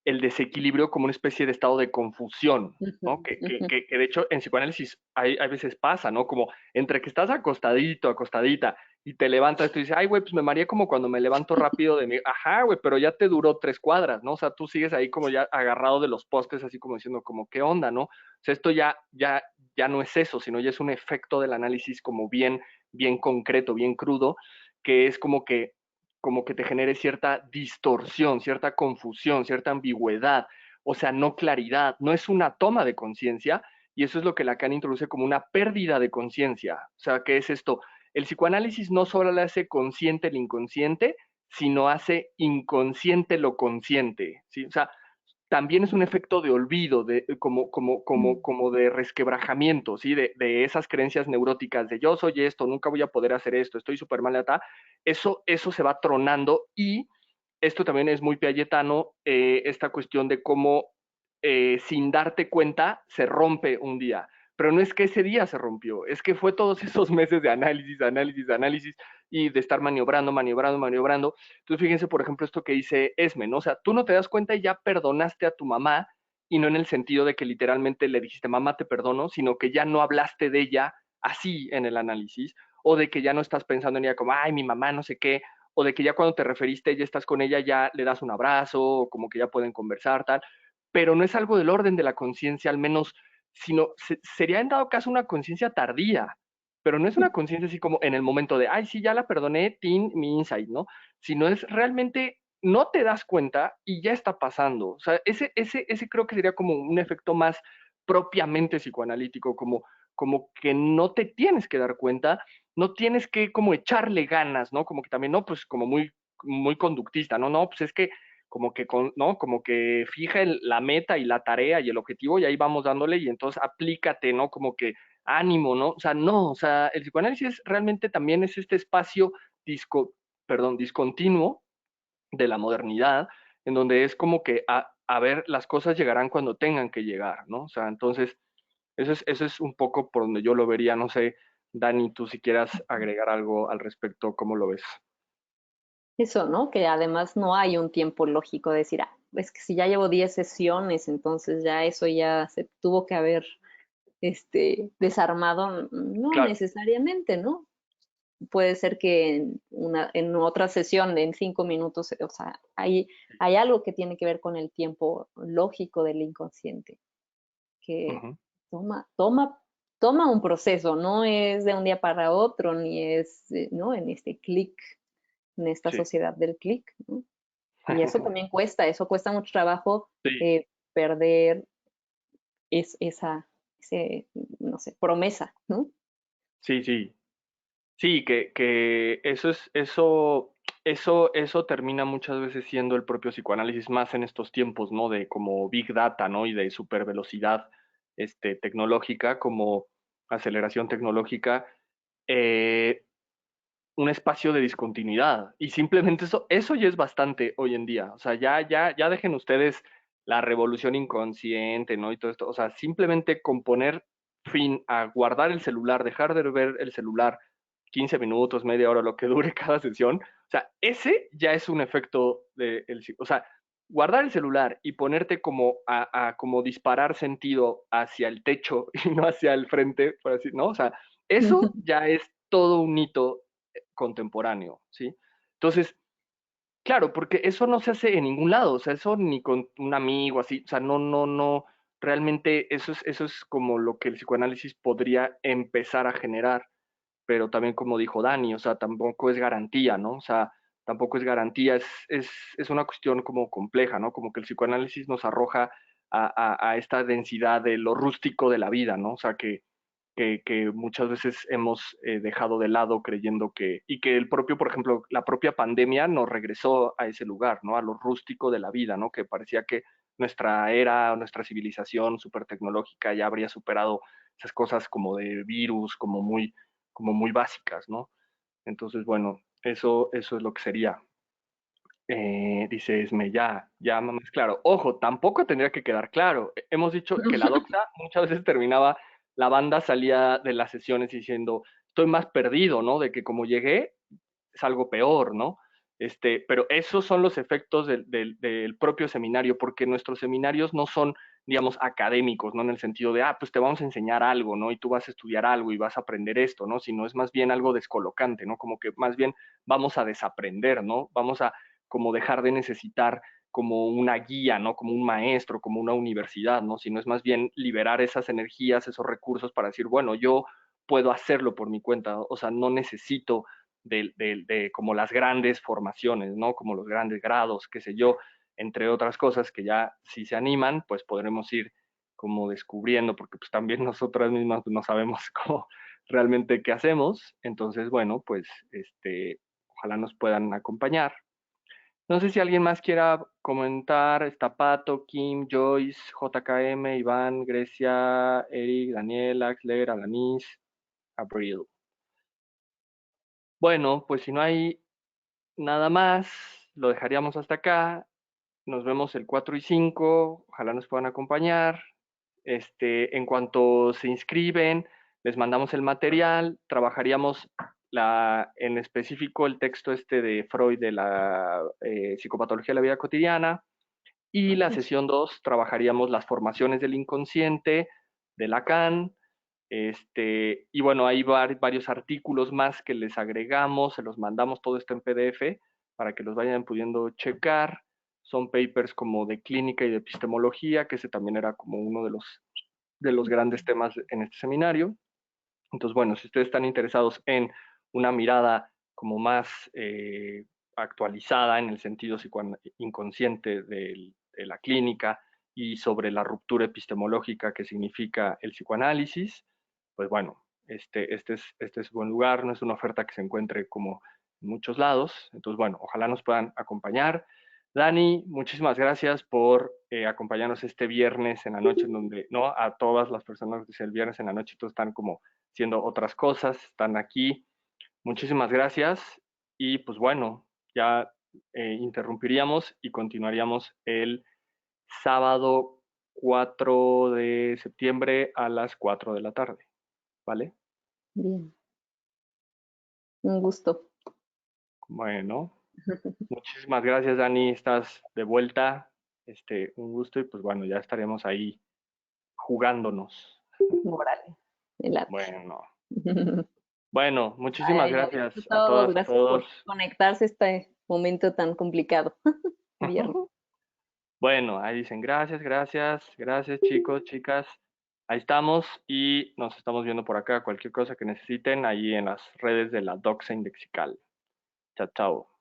el desequilibrio como una especie de estado de confusión, ¿no? Ujú, ujú. Que de hecho en psicoanálisis hay veces pasa, ¿no? Como entre que estás acostadito, acostadita, y te levantas, tú dices, ay, güey, pues me mareé como cuando me levanto rápido de mi, ajá, güey, pero ya te duró 3 cuadras, ¿no? O sea, tú sigues ahí como ya agarrado de los postes, así como diciendo, como, ¿qué onda, no? O sea, esto ya no es eso, sino ya es un efecto del análisis como bien concreto, bien crudo, que es como que te genere cierta distorsión, cierta confusión, cierta ambigüedad, o sea, no claridad, no es una toma de conciencia, y eso es lo que Lacan introduce como una pérdida de conciencia. O sea, ¿qué es esto? El psicoanálisis no solo le hace consciente el inconsciente, sino hace inconsciente lo consciente, ¿sí? O sea, también es un efecto de olvido, como de resquebrajamiento, ¿sí? De esas creencias neuróticas de yo soy esto, nunca voy a poder hacer esto, estoy súper mal acá. Eso se va tronando y esto también es muy piagetano, esta cuestión de cómo sin darte cuenta se rompe un día. Pero no es que ese día se rompió, es que fue todos esos meses de análisis y de estar maniobrando. Entonces, fíjense, por ejemplo, esto que dice Esme, ¿no? O sea, tú no te das cuenta y ya perdonaste a tu mamá, y no en el sentido de que literalmente le dijiste, mamá, te perdono, sino que ya no hablaste de ella así en el análisis, o de que ya no estás pensando en ella como, ay, mi mamá, no sé qué, o de que ya cuando te referiste, ya estás con ella, ya le das un abrazo, o como que ya pueden conversar, tal, pero no es algo del orden de la conciencia, al menos, sino sería en dado caso una conciencia tardía, pero no es una conciencia así como en el momento de, ay, sí, ya la perdoné, tin, mi insight, ¿no? Sino es realmente, no te das cuenta y ya está pasando. O sea, ese creo que sería como un efecto más propiamente psicoanalítico, como que no te tienes que dar cuenta, no tienes que como echarle ganas, ¿no? Como que también, no, pues como muy conductista, ¿no? No, pues es que ¿no? Como que fija la meta y la tarea y el objetivo y ahí vamos dándole y entonces aplícate, ¿no? Como que ánimo, ¿no? O sea, no, o sea, el psicoanálisis realmente también es este espacio discontinuo de la modernidad, en donde es como que, a ver, las cosas llegarán cuando tengan que llegar, ¿no? O sea, entonces, eso es un poco por donde yo lo vería, no sé, Dani, tú si quieras agregar algo al respecto, ¿cómo lo ves? Eso, ¿no? Que además no hay un tiempo lógico de decir, ah, es que si ya llevo 10 sesiones, entonces ya eso ya se tuvo que haber desarmado, no Claro. necesariamente, ¿no? Puede ser que en otra sesión, en 5 minutos, o sea, hay algo que tiene que ver con el tiempo lógico del inconsciente, que Ujú. toma, toma, toma un proceso, no es de un día para otro, ni es, ¿no? En este clic, en esta Sí. sociedad del clic, ¿no? Y eso también cuesta, eso cuesta mucho trabajo, Sí, perder esa, no sé, promesa, ¿no? sí, sí. Sí, que eso termina muchas veces siendo el propio psicoanálisis, más en estos tiempos, ¿no? De como Big Data, ¿no? Y de supervelocidad, tecnológica, como aceleración tecnológica, eh, un espacio de discontinuidad. Y simplemente eso ya es bastante hoy en día. O sea, ya dejen ustedes la revolución inconsciente, ¿no? Y todo esto. O sea, simplemente con poner fin a guardar el celular, dejar de ver el celular 15 minutos, media hora, lo que dure cada sesión. O sea, ese ya es un efecto o sea, guardar el celular y ponerte como a como disparar sentido hacia el techo y no hacia el frente, por así, ¿no? O sea, eso ya es todo un hito contemporáneo, ¿sí? Entonces, claro, porque eso no se hace en ningún lado, o sea, eso ni con un amigo así, o sea, no, realmente eso es como lo que el psicoanálisis podría empezar a generar, pero también como dijo Dani, o sea, tampoco es garantía, ¿no? O sea, tampoco es garantía, es una cuestión como compleja, ¿no? Como que el psicoanálisis nos arroja a esta densidad de lo rústico de la vida, ¿no? O sea, que muchas veces hemos dejado de lado creyendo y que el propio, por ejemplo, la propia pandemia nos regresó a ese lugar, ¿no? A lo rústico de la vida, ¿no? Que parecía que nuestra era, nuestra civilización súper tecnológica ya habría superado esas cosas como de virus, como muy básicas, ¿no? Entonces, bueno, eso es lo que sería. Dice Esme, ya más claro. Ojo, tampoco tendría que quedar claro. Hemos dicho que la doxa muchas veces terminaba, la banda salía de las sesiones diciendo, estoy más perdido, ¿no? De que como llegué, es algo peor, ¿no? Pero esos son los efectos del propio seminario, porque nuestros seminarios no son, digamos, académicos, ¿no? En el sentido de, pues te vamos a enseñar algo, ¿no? Y tú vas a estudiar algo y vas a aprender esto, ¿no? Sino es más bien algo descolocante, ¿no? Como que más bien vamos a desaprender, ¿no? Vamos a como dejar de necesitar como una guía, ¿no? Como un maestro, como una universidad, ¿no? Sino es más bien liberar esas energías, esos recursos para decir, bueno, yo puedo hacerlo por mi cuenta, o sea, no necesito de como las grandes formaciones, ¿no? Como los grandes grados, qué sé yo, entre otras cosas que ya si se animan, pues podremos ir como descubriendo, porque pues también nosotras mismas no sabemos cómo realmente qué hacemos, entonces, bueno, pues ojalá nos puedan acompañar. No sé si alguien más quiera comentar. Está Pato, Kim, Joyce, JKM, Iván, Grecia, Eric, Daniel, Axler, Alanis, Abril. Bueno, pues si no hay nada más, lo dejaríamos hasta acá. Nos vemos el 4 y 5. Ojalá nos puedan acompañar. En cuanto se inscriben, les mandamos el material. Trabajaríamos en específico el texto de Freud de la psicopatología de la vida cotidiana. Y la sesión 2 trabajaríamos las formaciones del inconsciente de Lacan. Y bueno, hay varios artículos más que les agregamos, se los mandamos todo esto en PDF para que los vayan pudiendo checar. Son papers como de clínica y de epistemología, que ese también era como uno de los grandes temas en este seminario. Entonces, bueno, si ustedes están interesados en una mirada como más actualizada en el sentido inconsciente de la clínica y sobre la ruptura epistemológica que significa el psicoanálisis, pues bueno, este es buen lugar, no es una oferta que se encuentre como en muchos lados. Entonces, bueno, ojalá nos puedan acompañar. Dani, muchísimas gracias por acompañarnos este viernes en la noche, en donde, ¿no? A todas las personas que el viernes en la noche todos están como haciendo otras cosas, están aquí. Muchísimas gracias y pues bueno, ya interrumpiríamos y continuaríamos el sábado 4 de septiembre a las 4 de la tarde, ¿vale? Bien. Un gusto. Bueno, muchísimas gracias, Dani, estás de vuelta, un gusto y pues bueno, ya estaremos ahí jugándonos. Órale, me late. Bueno, muchísimas gracias a todos, todas, a gracias todos. por conectarse a este momento tan complicado. Viernes. Bueno, ahí dicen gracias, gracias, gracias chicos, chicas. Ahí estamos y nos estamos viendo por acá. Cualquier cosa que necesiten ahí en las redes de la Doxa Indexical. Chao, chao.